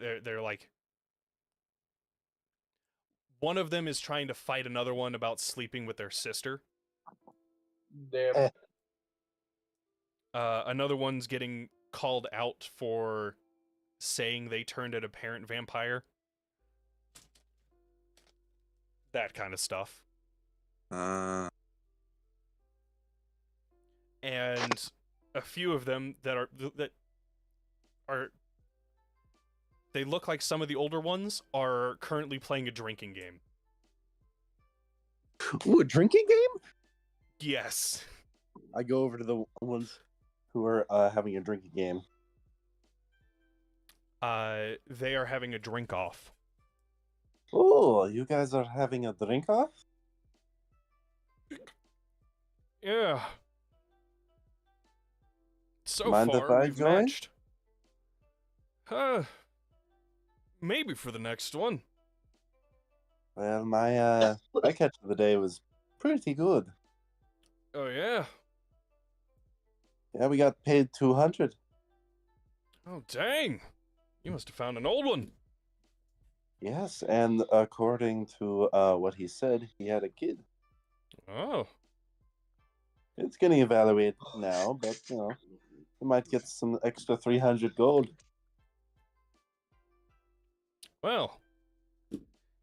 they're like, one of them is trying to fight another one about sleeping with their sister. Damn. Another one's getting called out for saying they turned at a parent vampire. That kind of stuff. And a few of them that are they look like some of the older ones are currently playing a drinking game. Ooh, a drinking game? Yes. I go over to the ones who are having a drinking game. They are having a drink off. Oh, you guys are having a drink off? Yeah. So Mind if far, I we've join? matched. Maybe for the next one. Well, my catch of the day was pretty good. Oh yeah. Yeah, we got paid 200. Oh dang. You must have found an old one. Yes, and according to what he said, he had a kid. Oh. It's getting evaluated now, but you know, we might get some extra 300 gold. Well,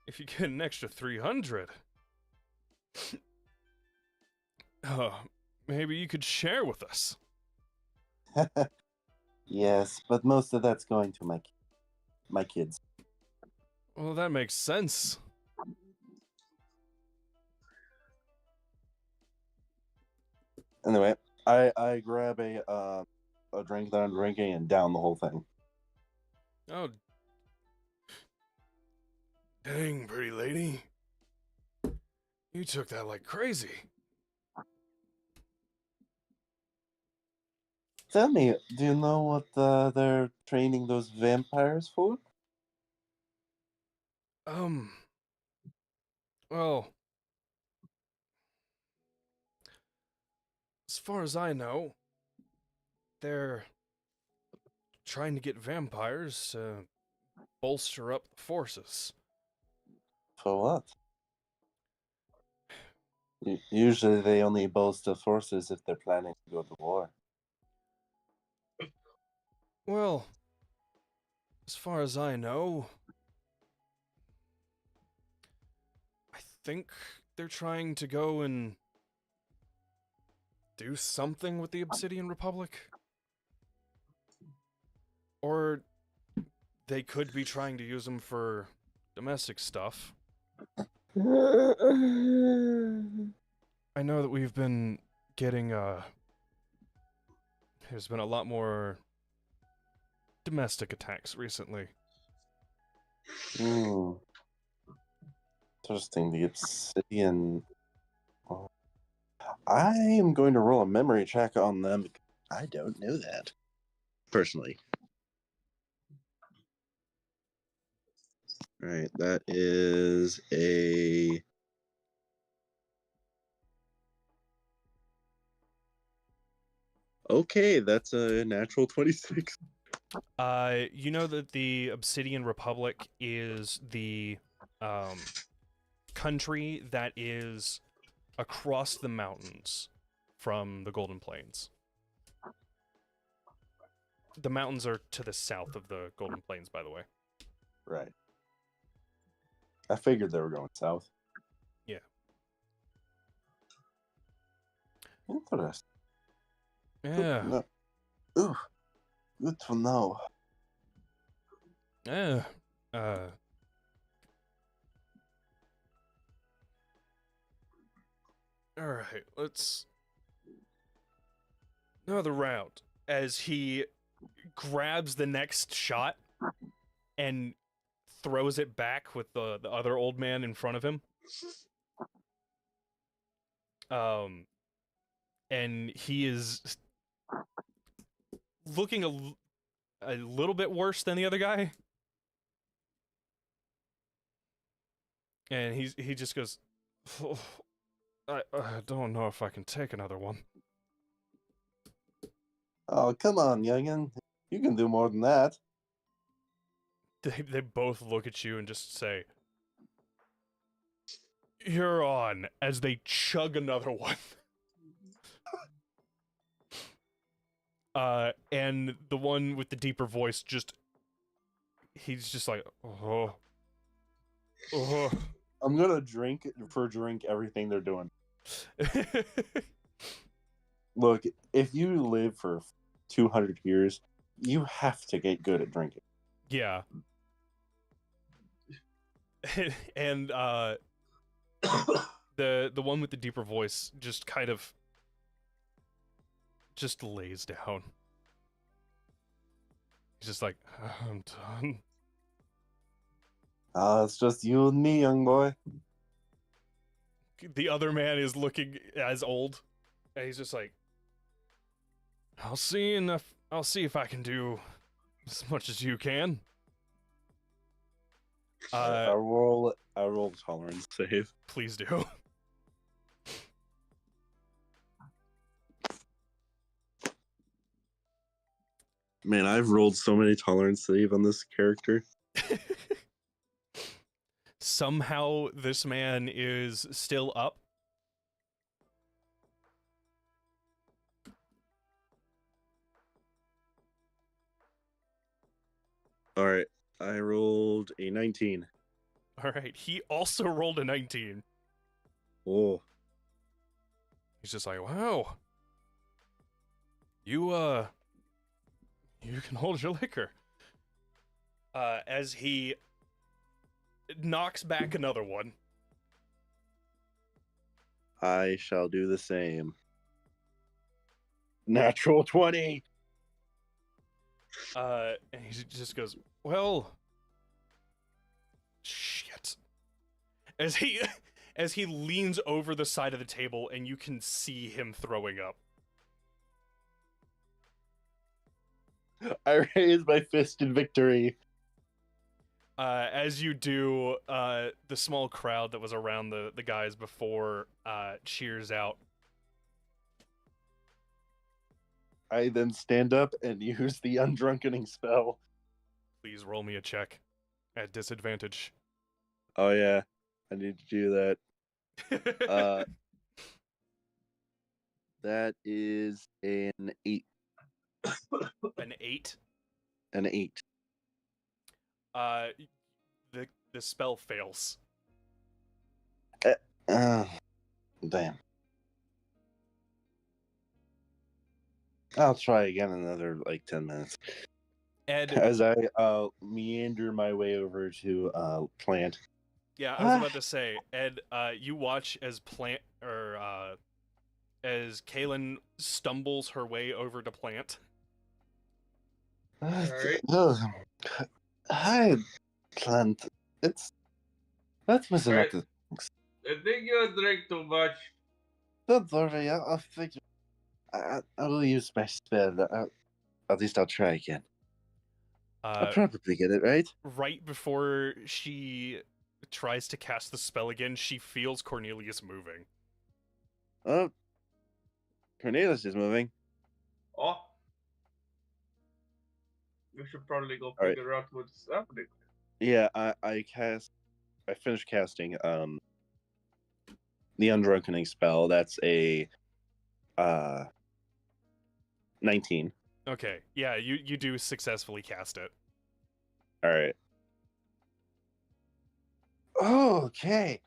if you get an extra 300, maybe you could share with us. Yes, but most of that's going to my kids. Well, that makes sense. Anyway, I grab a drink that I'm drinking and down the whole thing. Oh. Dang, pretty lady. You took that like crazy. Tell me, do you know what they're training those vampires for? Well, as far as I know, they're trying to get vampires to bolster up the forces. For what? Usually they only bolster forces if they're planning to go to war. Well, as far as I know, I think they're trying to go and do something with the Obsidian Republic. Or they could be trying to use them for domestic stuff. I know that we've been getting, there's been a lot more domestic attacks recently. Interesting. The Obsidian. Oh. I am going to roll a memory check on them. I don't know that personally. All right, that is a. Okay, that's a natural 26. You know that the Obsidian Republic is the country that is across the mountains from the Golden Plains. The mountains are to the south of the Golden Plains, by the way. Right. I figured they were going south. Yeah. Interesting. Yeah. No. Ooh, good to know. Yeah. Alright, let's... Another round. As he grabs the next shot and throws it back with the other old man in front of him. And he is looking a little bit worse than the other guy. And he just goes, oh, I don't know if I can take another one. Oh, come on, youngin. You can do more than that. They both look at you and just say, "You're on," as they chug another one. And the one with the deeper voice he's just like, oh. I'm gonna drink everything they're doing. Look, if you live for 200 years, you have to get good at drinking. Yeah. And The one with the deeper voice just kind of just lays down. He's just like, I'm done. It's just you and me, young boy. The other man is looking as old, and he's just like, I'll see if I can do as much as you can. I roll tolerance save. Please do. Man, I've rolled so many tolerance save on this character. Somehow this man is still up. All right, I rolled a 19. All right, he also rolled a 19. Oh, He's just like, wow. You can hold your liquor. As he knocks back another one. I shall do the same. Natural 20. And he just goes, well, shit. As he leans over the side of the table and you can see him throwing up. I raise my fist in victory. As you do, the small crowd that was around the guys before cheers out. I then stand up and use the undrunkening spell. Please roll me a check at disadvantage. Oh yeah, I need to do that. That is an 8. An 8. An 8. The spell fails. Damn. I'll try again in another 10 minutes. Ed, As I meander my way over to Plant. yeah, I was about to say, Ed, you watch as as Kaylin stumbles her way over to Plant. Alright. Hi, Plant. That was a lot of... I think you drink too much. Don't worry, I'll figure... I will use my spell. At least I'll try again. I'll probably get it right. Right before she tries to cast the spell again, she feels Cornelius moving. Oh, Cornelius is moving. Oh. You should probably go Alright. figure out what's happening. Yeah, I finished casting the undrunkening spell. That's a 19. Okay, yeah, you do successfully cast it. All right. Oh, okay.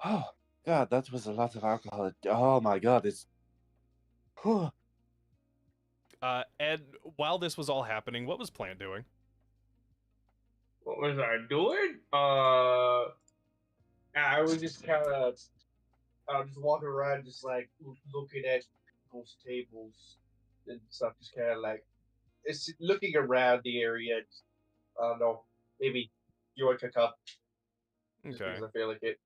Oh God, that was a lot of alcohol. Oh my God, it's. Whew. Ed, while this was all happening, what was Plant doing? What was I doing? I was just kind of, just walking around, just looking at people's tables and stuff, just kind of it's looking around the area. I don't know, maybe yoink a cup. Just Okay. because I feel like it.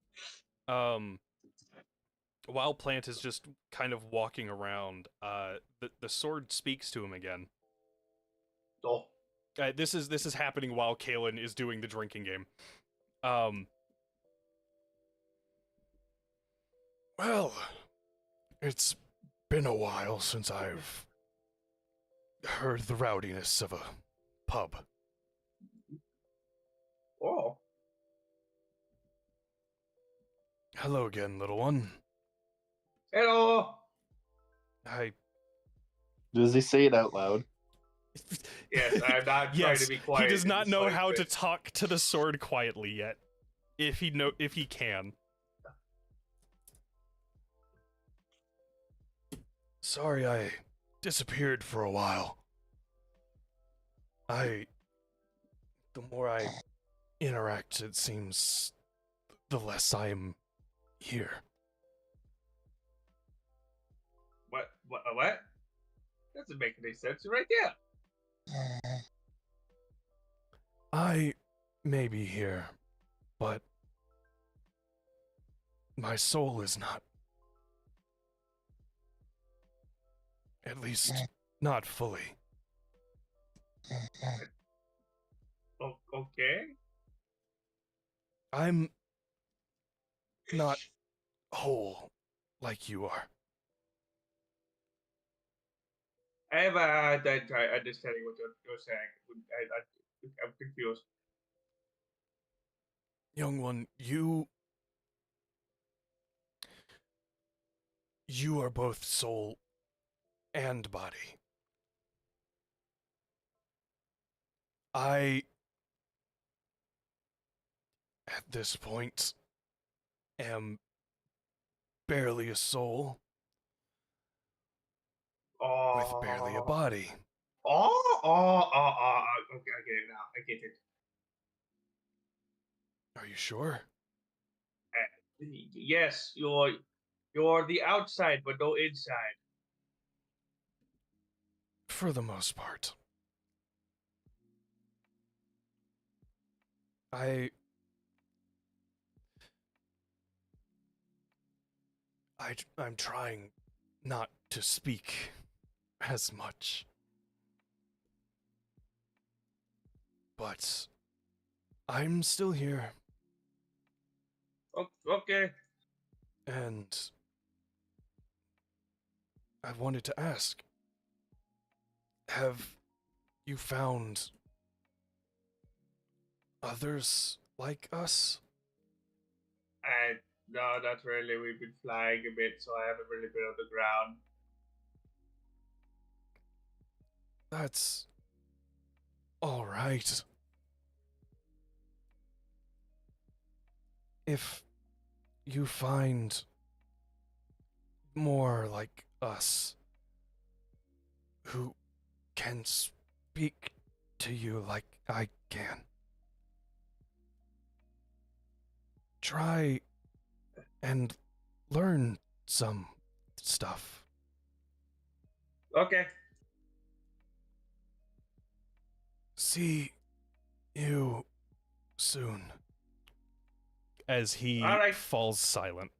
While Plant is just kind of walking around, the sword speaks to him again. Oh. This is happening while Kaylin is doing the drinking game. Well, it's been a while since I've heard the rowdiness of a pub. Oh. Hello again, little one. Hello. Does he say it out loud? Yes, I'm not trying Yes, to be quiet. he does not in know this how to bit. talk to the sword quietly yet. If he can. Sorry I disappeared for a while. The more I interact, it seems the less I'm here. What? What? Doesn't make any sense. You're right there. I may be here, but my soul is not. At least, not fully. Okay. I'm not whole like you are. I have a hard time understanding what you're saying. I'm confused. Young one, you are both soul and body. I, at this point, am barely a soul with barely a body. Okay, I get it now. I get it. Are you sure? Yes, you're the outside, but no inside. For the most part. I'm trying not to speak as much. But I'm still here, Okay. and I wanted to ask, have you found others like us? No, not really. We've been flying a bit, so I haven't really been on the ground. That's all right. If you find more like us who can speak to you like I can, try and learn some stuff. Okay. See you soon. As he All right. falls silent.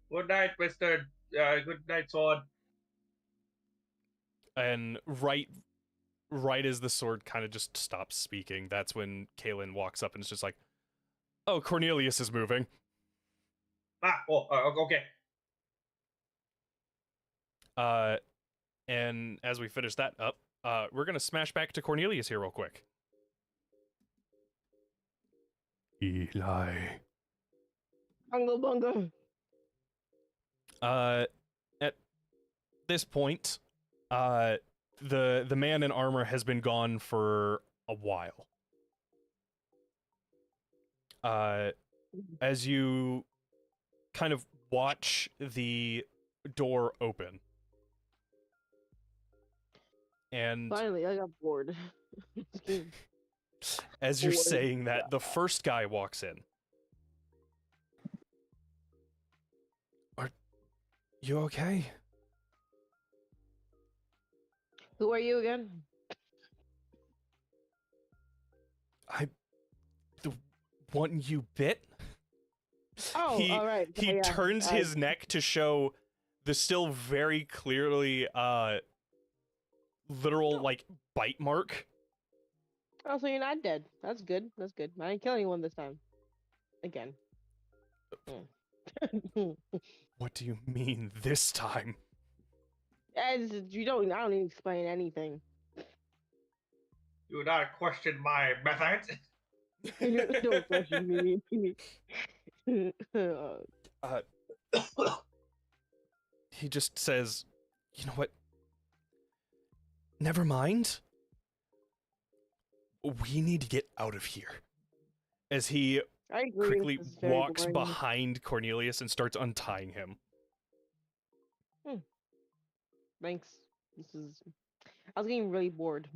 Good night, Mister. Good night, Sword. And right as the sword kind of just stops speaking, that's when Kaelin walks up and is just like, "Oh, Cornelius is moving." Okay. And as we finish that up, we're gonna smash back to Cornelius here real quick. Eli. Bunga bunga. At this point, the man in armor has been gone for a while. As you kind of watch the door open, and Finally, I got bored. as you're Bored. saying that, the first guy walks in. Are you okay? Who are you again? The one you bit? Oh, all right. He Yeah, turns his neck to show the still very clearly literal like bite mark. Oh, so you're not dead. That's good. That's good. I didn't kill anyone this time. Again. What do you mean this time? As you don't. I don't need to explain anything. Do not question my method. Don't question me. He just says, "You know what? Never mind. We need to get out of here." As he I agree. quickly This is very walks boring. behind Cornelius and starts untying him. Thanks. This is. I was getting really bored.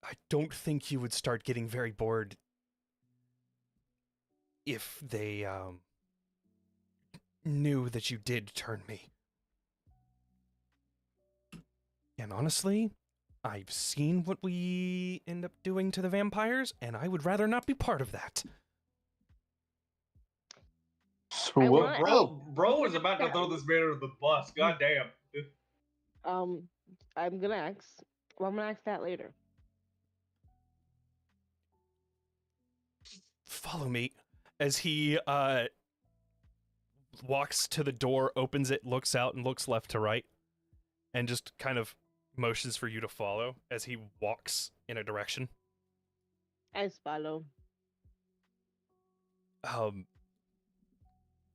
I don't think you would start getting very bored if they knew that you did turn me. And honestly, I've seen what we end up doing to the vampires, and I would rather not be part of that. So I what? wanna- Bro was about to throw this man under the bus. God damn. I'm gonna ask. Well, I'm gonna ask that later. Follow me. As he walks to the door, opens it, looks out, and looks left to right, and just kind of motions for you to follow as he walks in a direction. I follow.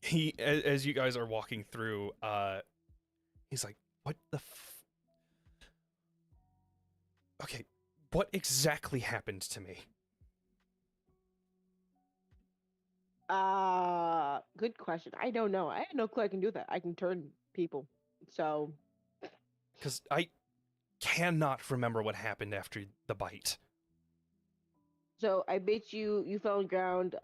He, as you guys are walking through, he's like, what the okay, what exactly happened to me? Good question. I don't know. I had no clue I can do that. I can turn people. So, Because I cannot remember what happened after the bite. I bet you fell on the ground.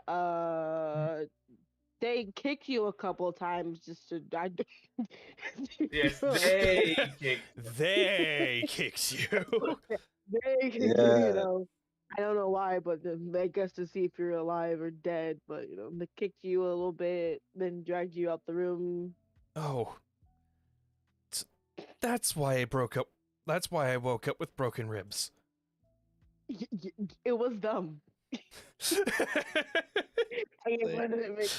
They kicked you a couple of times just to. Yes, they kicked. They kicked you. They kicked you, Yeah. you know. I don't know why, but I guess to see if you're alive or dead. But they kicked you a little bit, then dragged you out the room. Oh. That's why I broke up. That's why I woke up with broken ribs. It was them. I ain't letting it make.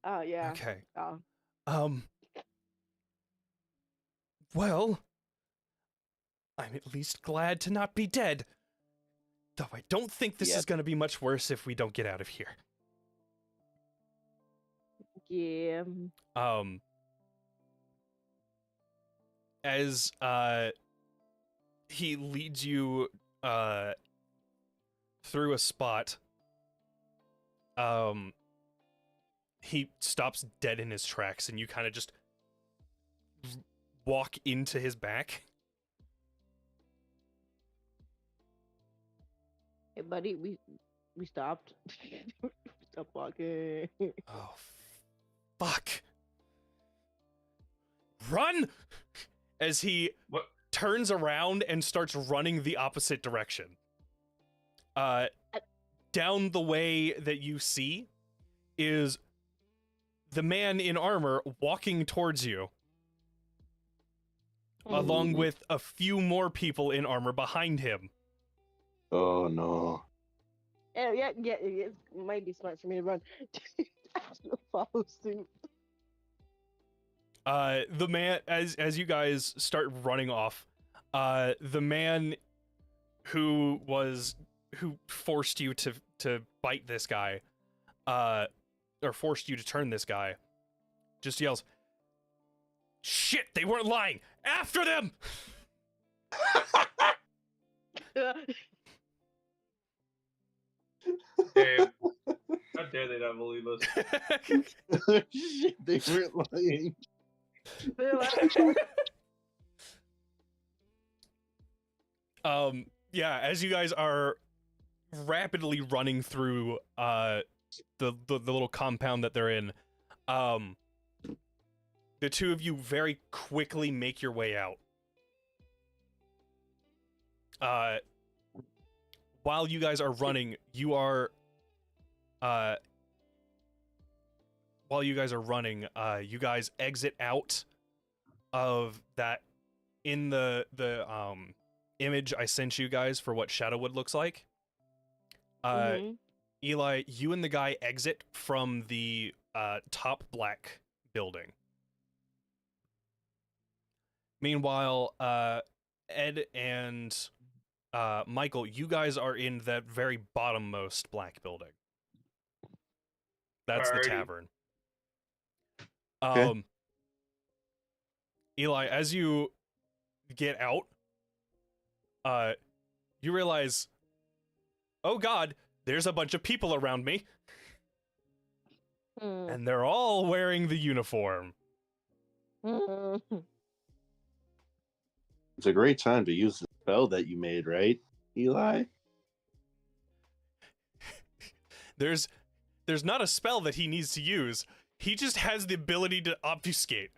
Oh yeah. Okay. Oh. Well, I'm at least glad to not be dead. Though I don't think this is going to be much worse if we don't get out of here. Yeah. As he leads you through a spot, he stops dead in his tracks, and you kind of just walk into his back. Hey, buddy, we stopped. Stop walking. Oh, fuck. Run! As he What? turns around and starts running the opposite direction. Down the way that you see is the man in armor walking towards you, along with a few more people in armor behind him. Oh no. Yeah, it might be smart for me to run. Follow suit. The man, as you guys start running off, the man who forced you to bite this guy, or forced you to turn this guy, just yells, "Shit, they weren't lying! After them!" Damn. How dare they not believe us? Shit, they weren't lying. Yeah, as you guys are rapidly running through the little compound that they're in, the two of you very quickly make your way out. While you guys are running, you guys exit out of that in the image I sent you guys for what Shadowwood looks like. Eli, you and the guy exit from the top black building. Meanwhile, Ed and Michael, you guys are in that very bottommost black building. That's the Alrighty. tavern. Okay. Eli, as you get out, you realize, oh god, there's a bunch of people around me. And they're all wearing the uniform. It's a great time to use the spell that you made, right, Eli? There's not a spell that he needs to use. He just has the ability to obfuscate.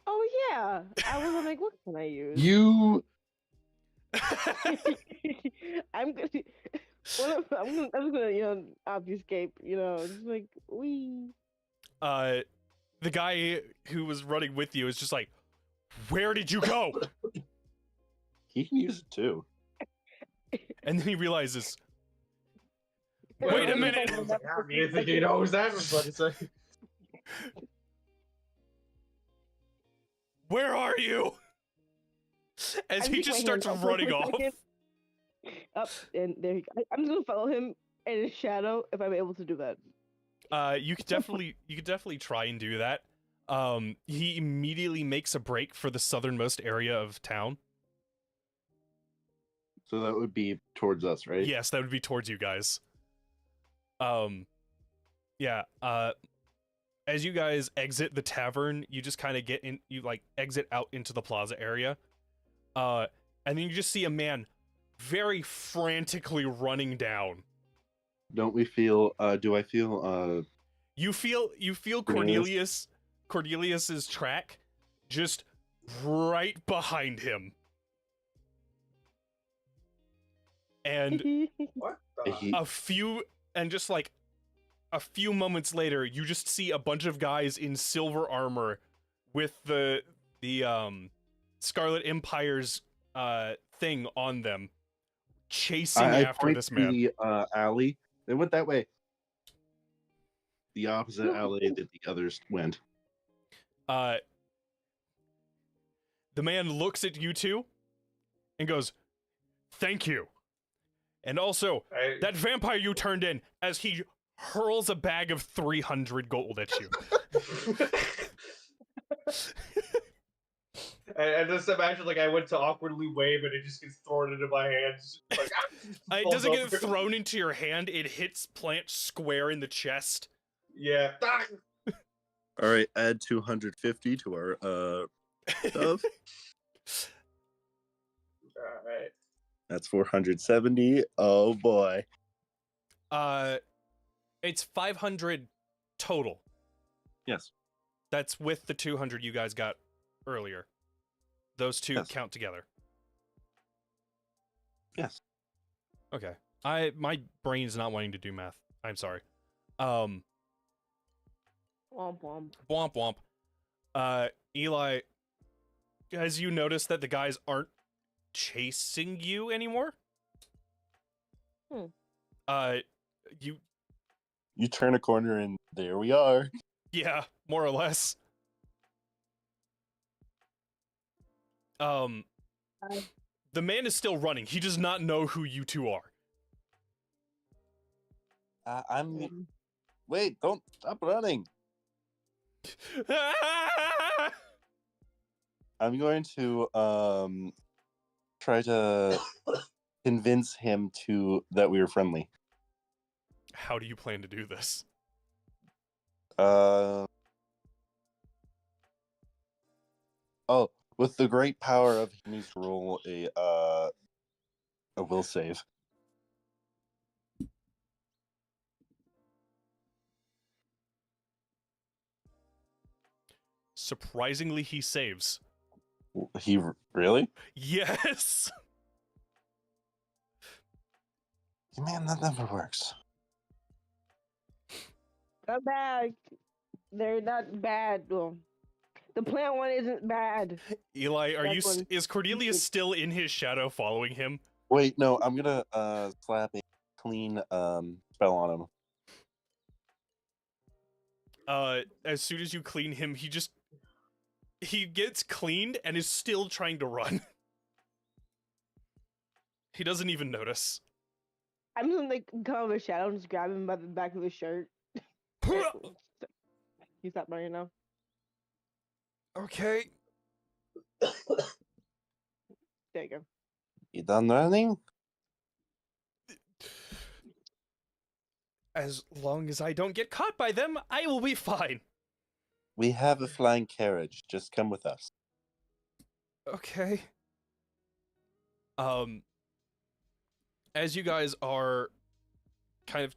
Oh yeah, I was like, what can I use? You I'm gonna, I'm just gonna, obfuscate, just like we. The guy who was running with you is just like, where did you go? he can use it too. And then he realizes, Well, wait a I'm minute. just How do you think he knows that? Was what he said. Where are you? As he just starts running off. Up and there. I'm just gonna follow him in his shadow if I'm able to do that. You could definitely try and do that. He immediately makes a break for the southernmost area of town. So that would be towards us, right? Yes, that would be towards you guys. Yeah, as you guys exit the tavern, you just kind of exit out into the plaza area. And then you just see a man very frantically running down. Don't we feel? Do I feel? You feel Cornelius's track just right behind him. And What the? a few moments later, you just see a bunch of guys in silver armor with the Scarlet Empire's thing on them, chasing I after point this to man. the alley. They went that way. The opposite alley that the others went. The man looks at you two and goes, "Thank you." And also, that vampire you turned in, as he hurls a bag of 300 gold at you. And just imagine, like, I went to awkwardly wave and it just gets thrown into my hands. Like, It doesn't get thrown into your hand, it hits Plant square in the chest. Yeah. All right, add 250 to our stuff. Alright. That's 470. Oh boy. It's 500 total. Yes. That's with the 200 you guys got earlier. Those two Yes. count together. Yes. Okay. My brain's not wanting to do math. I'm sorry. Womp womp. Womp womp. Eli, as you notice that the guys aren't chasing you anymore? You turn a corner and there we are. Yeah, more or less. The man is still running. He does not know who you two are. I'm. Wait! Don't stop running. I'm going to try to convince him that we are friendly. How do you plan to do this? With the great power of, he needs to roll a will save. Surprisingly, he saves. He really? Yes. Man, that never works. Come back. They're not bad. Well, the plant one isn't bad. Eli, That is Cornelius still in his shadow following him? Wait, no, I'm gonna slap a clean spell on him. As soon as you clean him, he gets cleaned and is still trying to run. He doesn't even notice. I'm just like come out of his shadow and just grab him by the back of his shirt. You stop running now. Okay. There you go. You done running? As long as I don't get caught by them, I will be fine. We have a flying carriage. Just come with us. Okay. As you guys are kind of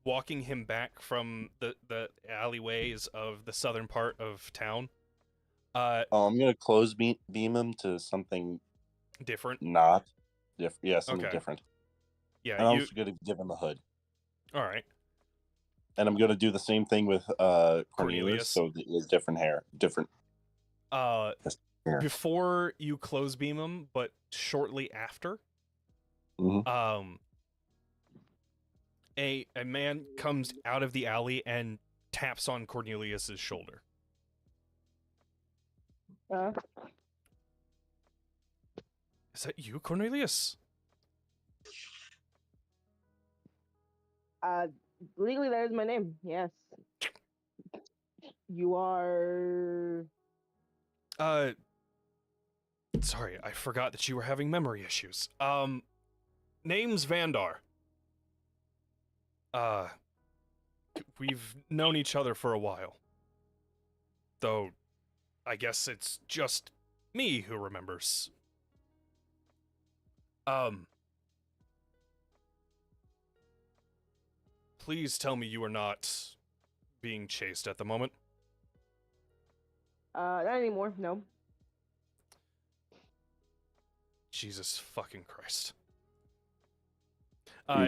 walking him back from the alleyways of the southern part of town, I'm gonna close beam him to something different. not different. Yeah, something Okay. different. Yeah, And I'm you. also gonna give him a hood. All right. And I'm gonna do the same thing with Cornelius. Cornelius. So it's different hair, different. Uh, hair. before you close beam him, but shortly after, Mhm. a man comes out of the alley and taps on Cornelius's shoulder. Is that you, Cornelius? Legally, that is my name. Yes. You are. Sorry, I forgot that you were having memory issues. Name's Vandar. We've known each other for a while. Though, I guess it's just me who remembers. Please tell me you are not being chased at the moment. Not anymore. No. Jesus fucking Christ.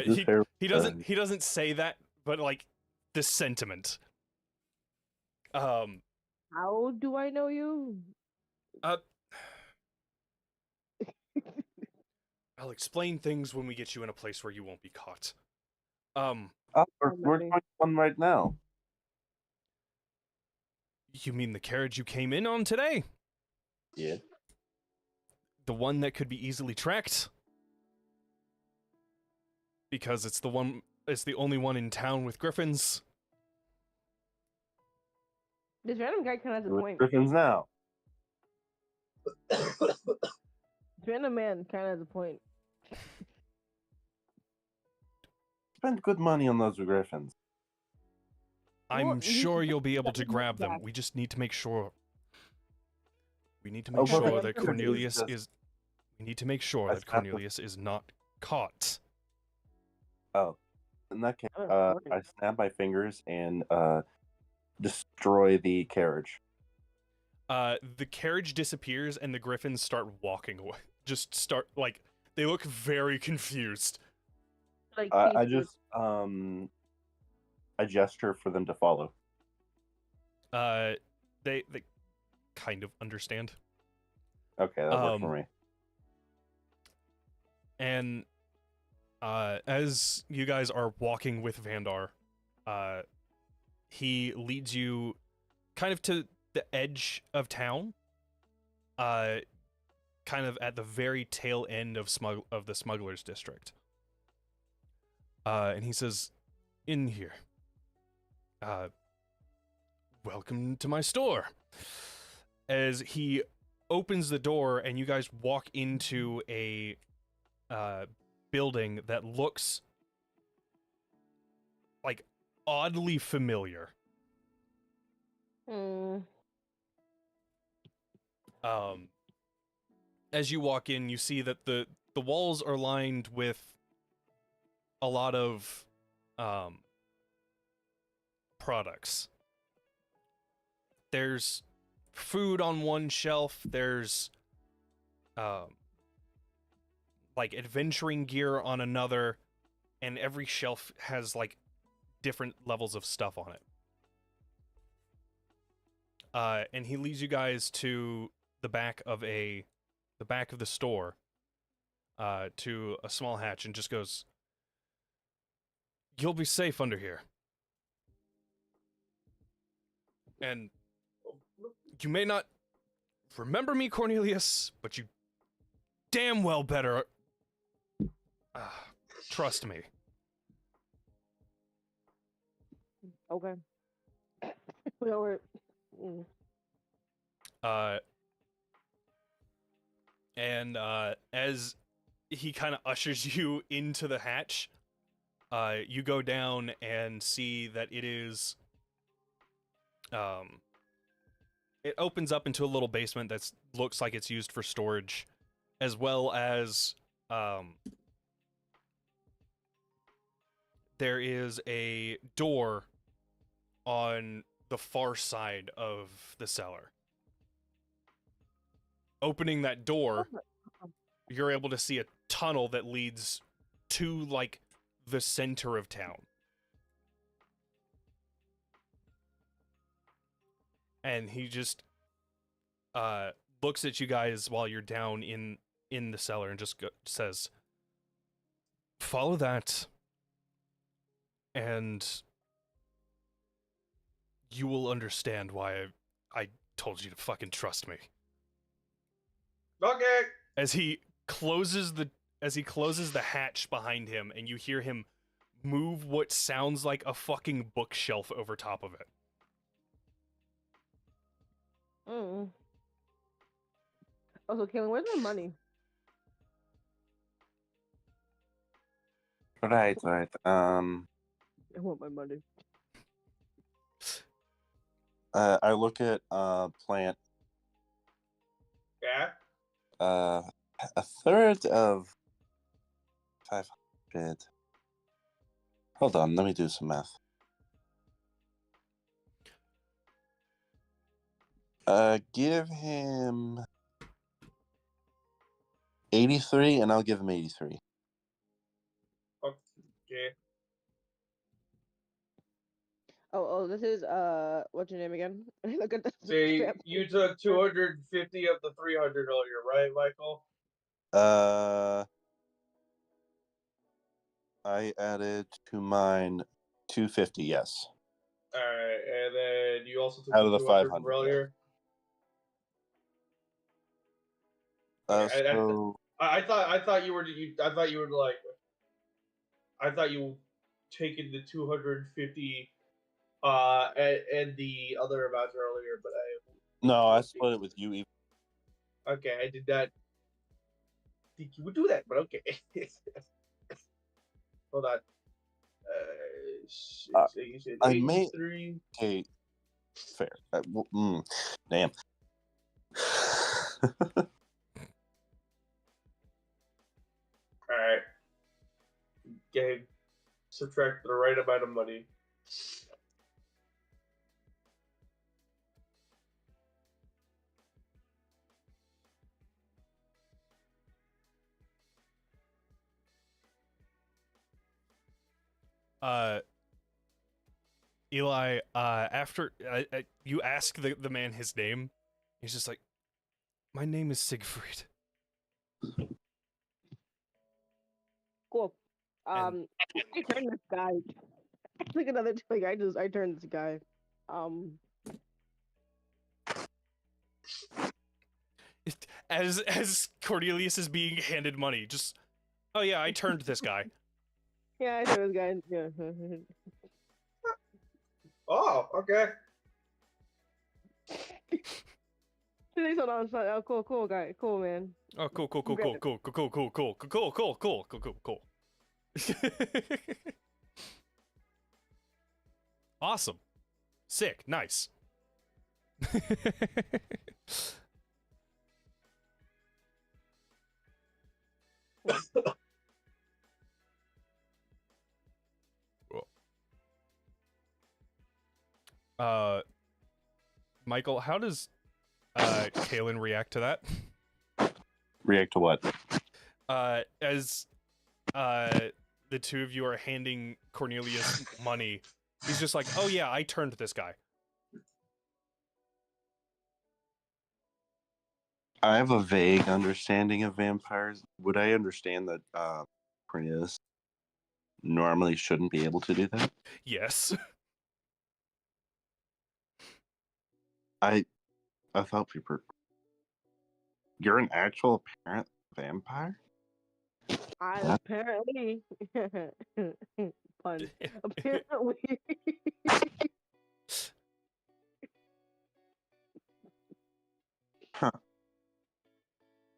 Jesus hair. He doesn't say that, but like this sentiment. How do I know you? I'll explain things when we get you in a place where you won't be caught. We're going on right now. You mean the carriage you came in on today? Yeah. The one that could be easily tracked? Because it's the only one in town with griffins. This random guy kind of has a point. Griffins now. This random man kind of has a point. Spend good money on those griffins. I'm sure you'll be able to grab them. We just need to make sure. We need to make sure that Cornelius is. We need to make sure that Cornelius is not caught. Oh, in that case, I snap my fingers and destroy the carriage. The carriage disappears and the griffins start walking away. Just start like they look very confused. Like I just I gesture for them to follow. They kind of understand. Okay, that worked for me. And as you guys are walking with Vandar, he leads you kind of to the edge of town, kind of at the very tail end of the smugglers district. And he says, "In here. Welcome to my store." As he opens the door and you guys walk into a building that looks like oddly familiar. As you walk in, you see that the walls are lined with a lot of products. There's food on one shelf, there's like adventuring gear on another, and every shelf has like different levels of stuff on it. And he leads you guys to the back of the store, to a small hatch, and just goes, "You'll be safe under here. And you may not remember me, Cornelius, but you damn well better trust me." Okay. Well, and as he kind of ushers you into the hatch, you go down and see that it is it opens up into a little basement that looks like it's used for storage, as well as there is a door on the far side of the cellar. Opening that door, you're able to see a tunnel that leads to, like, the center of town. And he just looks at you guys while you're down in the cellar and just says, "Follow that, and you will understand why I told you to fucking trust me." Okay. As he closes the hatch behind him, and you hear him move what sounds like a fucking bookshelf over top of it. Mm. Also, Kaylin, where's my money? Right. I want my money. I look at plant. Yeah. A third of 500. Hold on, let me do some math. Give him 83, and I'll give him 83. Okay. Oh, this is what's your name again? Look at this. See, you took 250 of the 300 earlier, right, Michael? I added to mine 250. Yes. All right, and then you also took Out of the 200 from 500, earlier. So I thought you were like, I thought you taken the 250 and the other amounts earlier, but no, I split it with you. okay, I did not think you would do that, but okay. Hold on. So you said I may- 83. Okay, fair. Damn. All right. Okay. Subtract the right amount of money. Eli, after you ask the man his name, he's just like, "My name is Siegfried." Cool. I turned this guy. Like another like I turned this guy. As Cornelius is being handed money, just, "Oh yeah, I turned this guy." Yeah, I turned this guy. Yeah. Oh, okay. Hold on, oh, cool guy, cool man. Oh, cool. Awesome. Sick. Nice. Michael, how does Kalen react to that? React to what? As the two of you are handing Cornelius money, he's just like, "Oh yeah, I turned this guy." I have a vague understanding of vampires. Would I understand that Cornelius normally shouldn't be able to do that? Yes. I thought we were. You're an actual apparent vampire? Apparently. Pun. Apparently. Huh.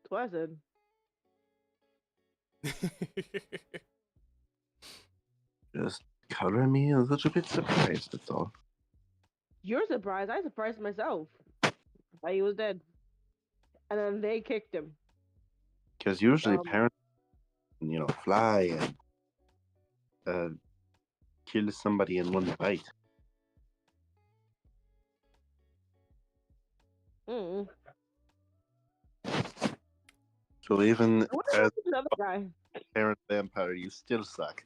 That's what I said. Just color me a little bit surprised, that's all. You're surprised. I surprised myself. Thought he was dead. And then they kicked him. Because usually Um, parents, fly and kill somebody in one bite. mm. So even I wonder as who's another guy. a parent vampire, you still suck.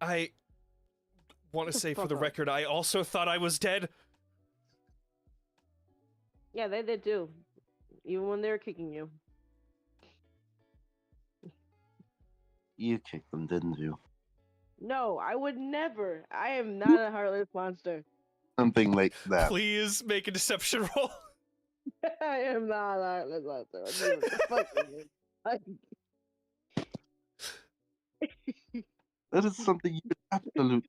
I want to Shut the say for fuck the up. record, I also thought I was dead. Yeah, they did too. Even when they were kicking you. You kicked them, didn't you? No, I would never. I am not a heartless monster. Something like that. Please make a deception roll. I am not a heartless monster. What the fuck is it? That is something you absolutely.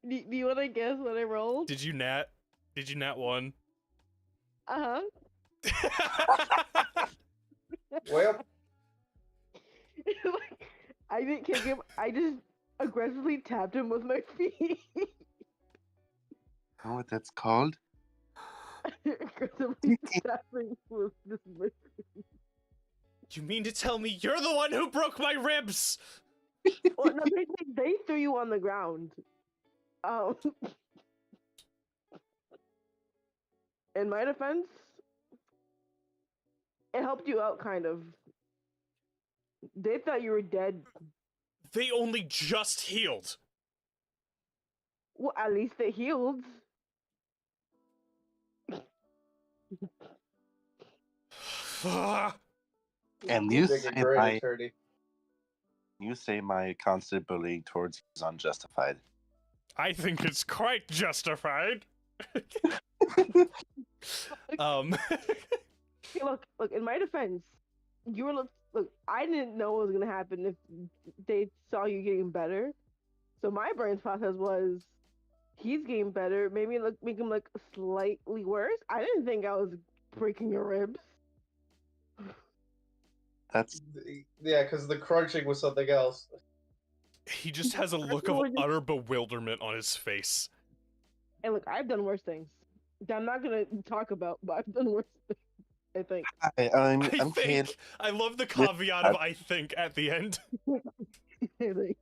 Do you want to guess what I rolled? Did you nat? Did you nat one? Uh-huh. Well, I didn't kick him. I just aggressively tapped him with my feet. Know what that's called? Aggressively tapping with my You mean to tell me you're the one who broke my ribs? Well, no, they threw you on the ground. In my defense, it helped you out, kind of. They thought you were dead. They only just healed. Well, at least they healed. And you you think say a great my attorney. constant bullying towards you is unjustified. I think it's quite justified. um, Hey, look. In my defense, you were look. I didn't know what was gonna happen if they saw you getting better. So my brain's process was, he's getting better. Maybe make him look slightly worse. I didn't think I was breaking your ribs. That's Yeah, because the crunching was something else. he just has a look of utter bewilderment on his face. And look, I've done worse things that I'm not gonna talk about, but I've done worse things. I think. I'm I kidding. think. I love the caveat of "I think" at the end. I think.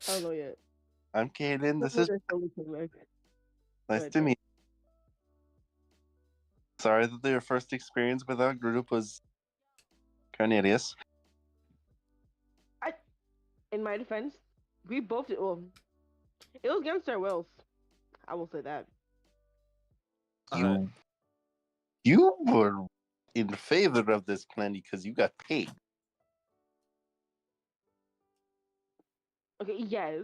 I don't know yet. I'm Kaden. This is nice Right, to meet. Sorry that your first experience with our group was Cornelius. In my defense, we both did. Well, it was against our wills. I will say that. You were in favor of this plan because you got paid. Okay, yes.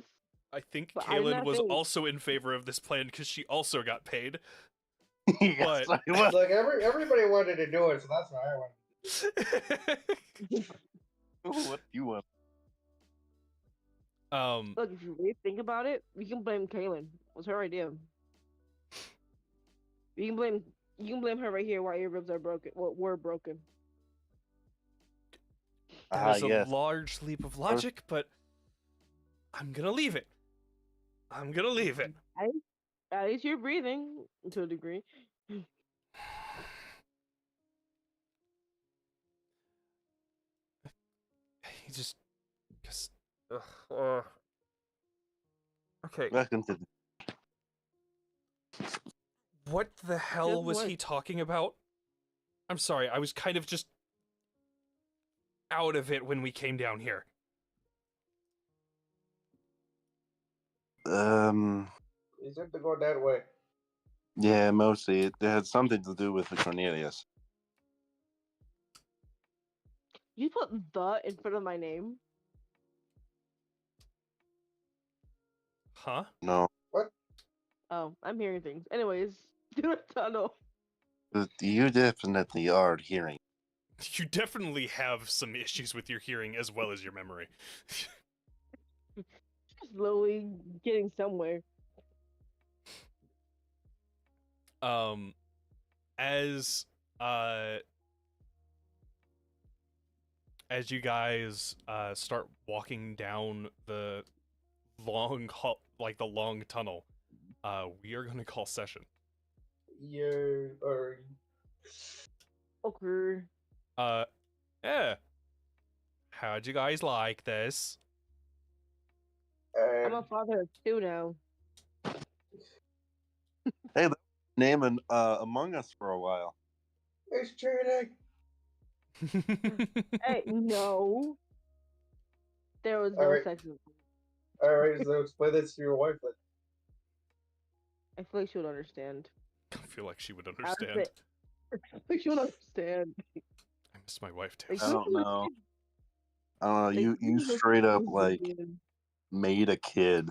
I think But I'm Kaylin not was saying- also in favor of this plan because she also got paid. Yes, But- I was. Like everybody wanted to do it, so that's why I wanted. What do you want? Look, if you really think about it, we can blame Kaylin. It was her idea. You can blame her right here why your ribs are broken. Well, were broken. That is a Yes. large leap of logic, but I'm gonna leave it. I'm gonna leave it. At least you're breathing to a degree. He just, cause, okay. Welcome to What the hell Just was what? he talking about? I'm sorry, I was kind of just out of it when we came down here. You have to go that way. Yeah, mostly it had something to do with the Cornelius. You put the in front of my name. Huh? No, Oh, I'm hearing things. Anyways, do a tunnel. you definitely are hearing. You definitely have some issues with your hearing as well as your memory. Slowly getting somewhere. As you guys start walking down the like the long tunnel, we are gonna call session. Or Okay. Yeah. How'd you guys like this? I'm a father of two now. Hey, naming Among Us for a while. it's cheating. Hey, no. There was no Alright. sex. Alright, so explain this to your wife then. I feel like she would understand. I feel like she would I would understand. say- I feel like she would understand. I miss my wife too. Like, I don't know. I don't know. like, You this is straight up a- like made a kid.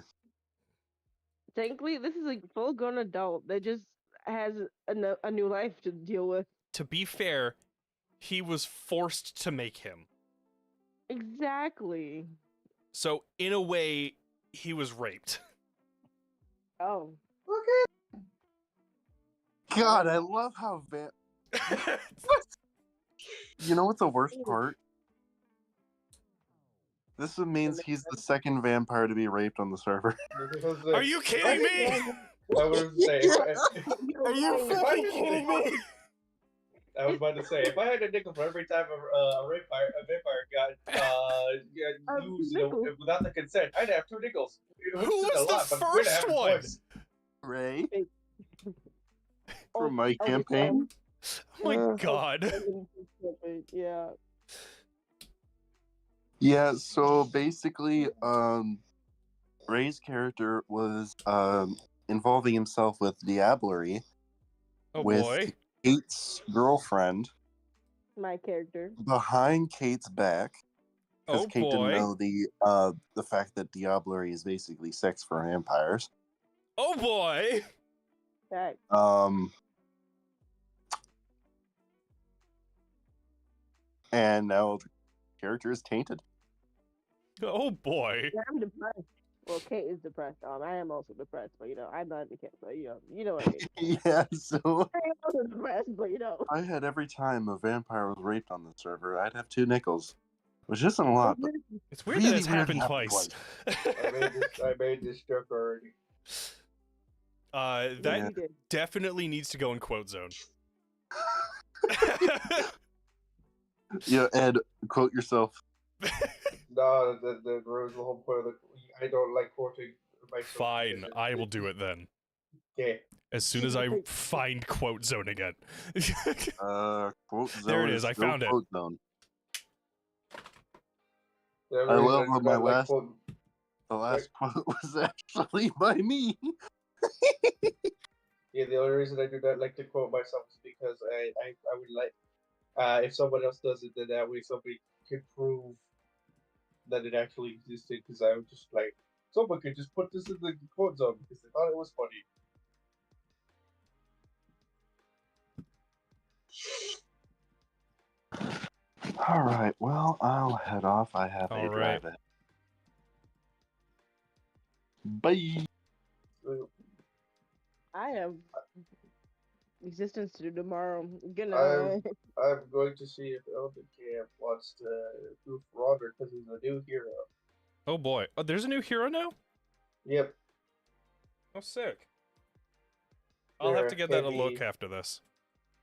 Technically, this is a full-grown adult that just has a new life to deal with. To be fair, he was forced to make him. Exactly. So in a way, he was raped. Oh. God, I love how You know what's the worst part? This means he's the second vampire to be raped on the server. Are you kidding me? I was say, Are you fucking kidding me? I was about to say, if I had a nickel for every time a vampire got used, without the consent, I'd have 2 nickels. Who was the first one? Ray? Oh, From my oh, campaign? Oh my god. Yeah. Yeah, so basically, Ray's character was involving himself with diablerie Oh with boy. Kate's girlfriend My character. behind Kate's back. Because Oh Kate didn't boy. know the fact that diablerie is basically sex for vampires. Oh boy. That. And now the character is tainted. Oh boy. Yeah, I'm depressed. Well, Kate is depressed. I am also depressed, but I'm not the kid, so you know what I mean. Yeah, so I am also depressed, but I had every time a vampire was raped on the server, I'd have 2 nickels. Which isn't a lot, but It's weird really that it's weird happened it twice. I made this joke already. That you did. definitely needs to go in quote zone. Yeah, Ed, quote yourself. No, the whole point of I don't like quoting myself. Fine, I will do it then. Okay. As soon as I find quote zone again. Quote zone. There it is, I still found it. quote zone. The I reason love do when my not like last quoting- the last quote was actually by me. Yeah, the only reason I do not like to quote myself is because I would like if someone else does it, then that way somebody can prove that it actually existed. Because I would just like someone could just put this in the quote zone because they thought it was funny. All right, well, I'll head off. I have All a right. drive ahead. Bye. I have existence to do tomorrow. Good I'm night. I'm going to see if Elden Camp wants to goof Roger because he's a new hero. Oh boy. Oh, there's a new hero now? Yep. Oh, sick. I'll have to get that a look after this.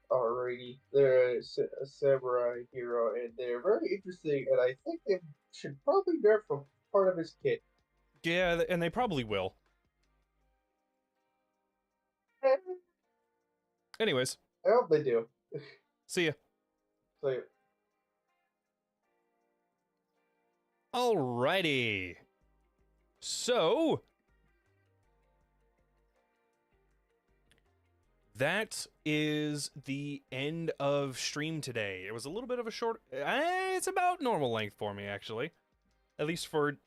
Alrighty, they're a samurai hero, and they're very interesting. And I think they should probably nerf from part of his kit. Yeah, and they probably will. Anyways, I hope they do. see ya. So Alrighty. So that is the end of stream today. It was a little bit of a short. It's about normal length for me, actually, at least for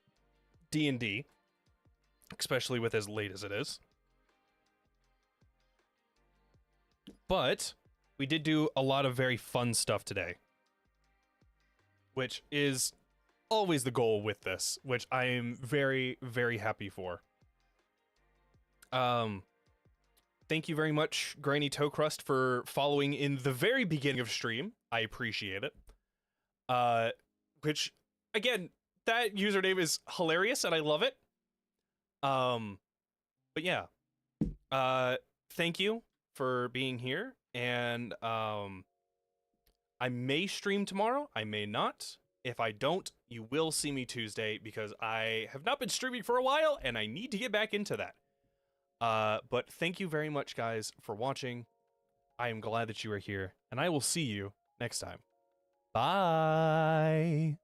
D&D, especially with as late as it is. But we did do a lot of very fun stuff today, which is always the goal with this, which I am very, very happy for. Thank you very much, Granny Toe Crust, for following in the very beginning of stream. I appreciate it. Which, again, that username is hilarious and I love it. But yeah, thank you for being here, and I may stream tomorrow, I may not. If I don't, you will see me Tuesday because I have not been streaming for a while and I need to get back into that. But thank you very much, guys, for watching. I am glad that you are here, and I will see you next time. Bye.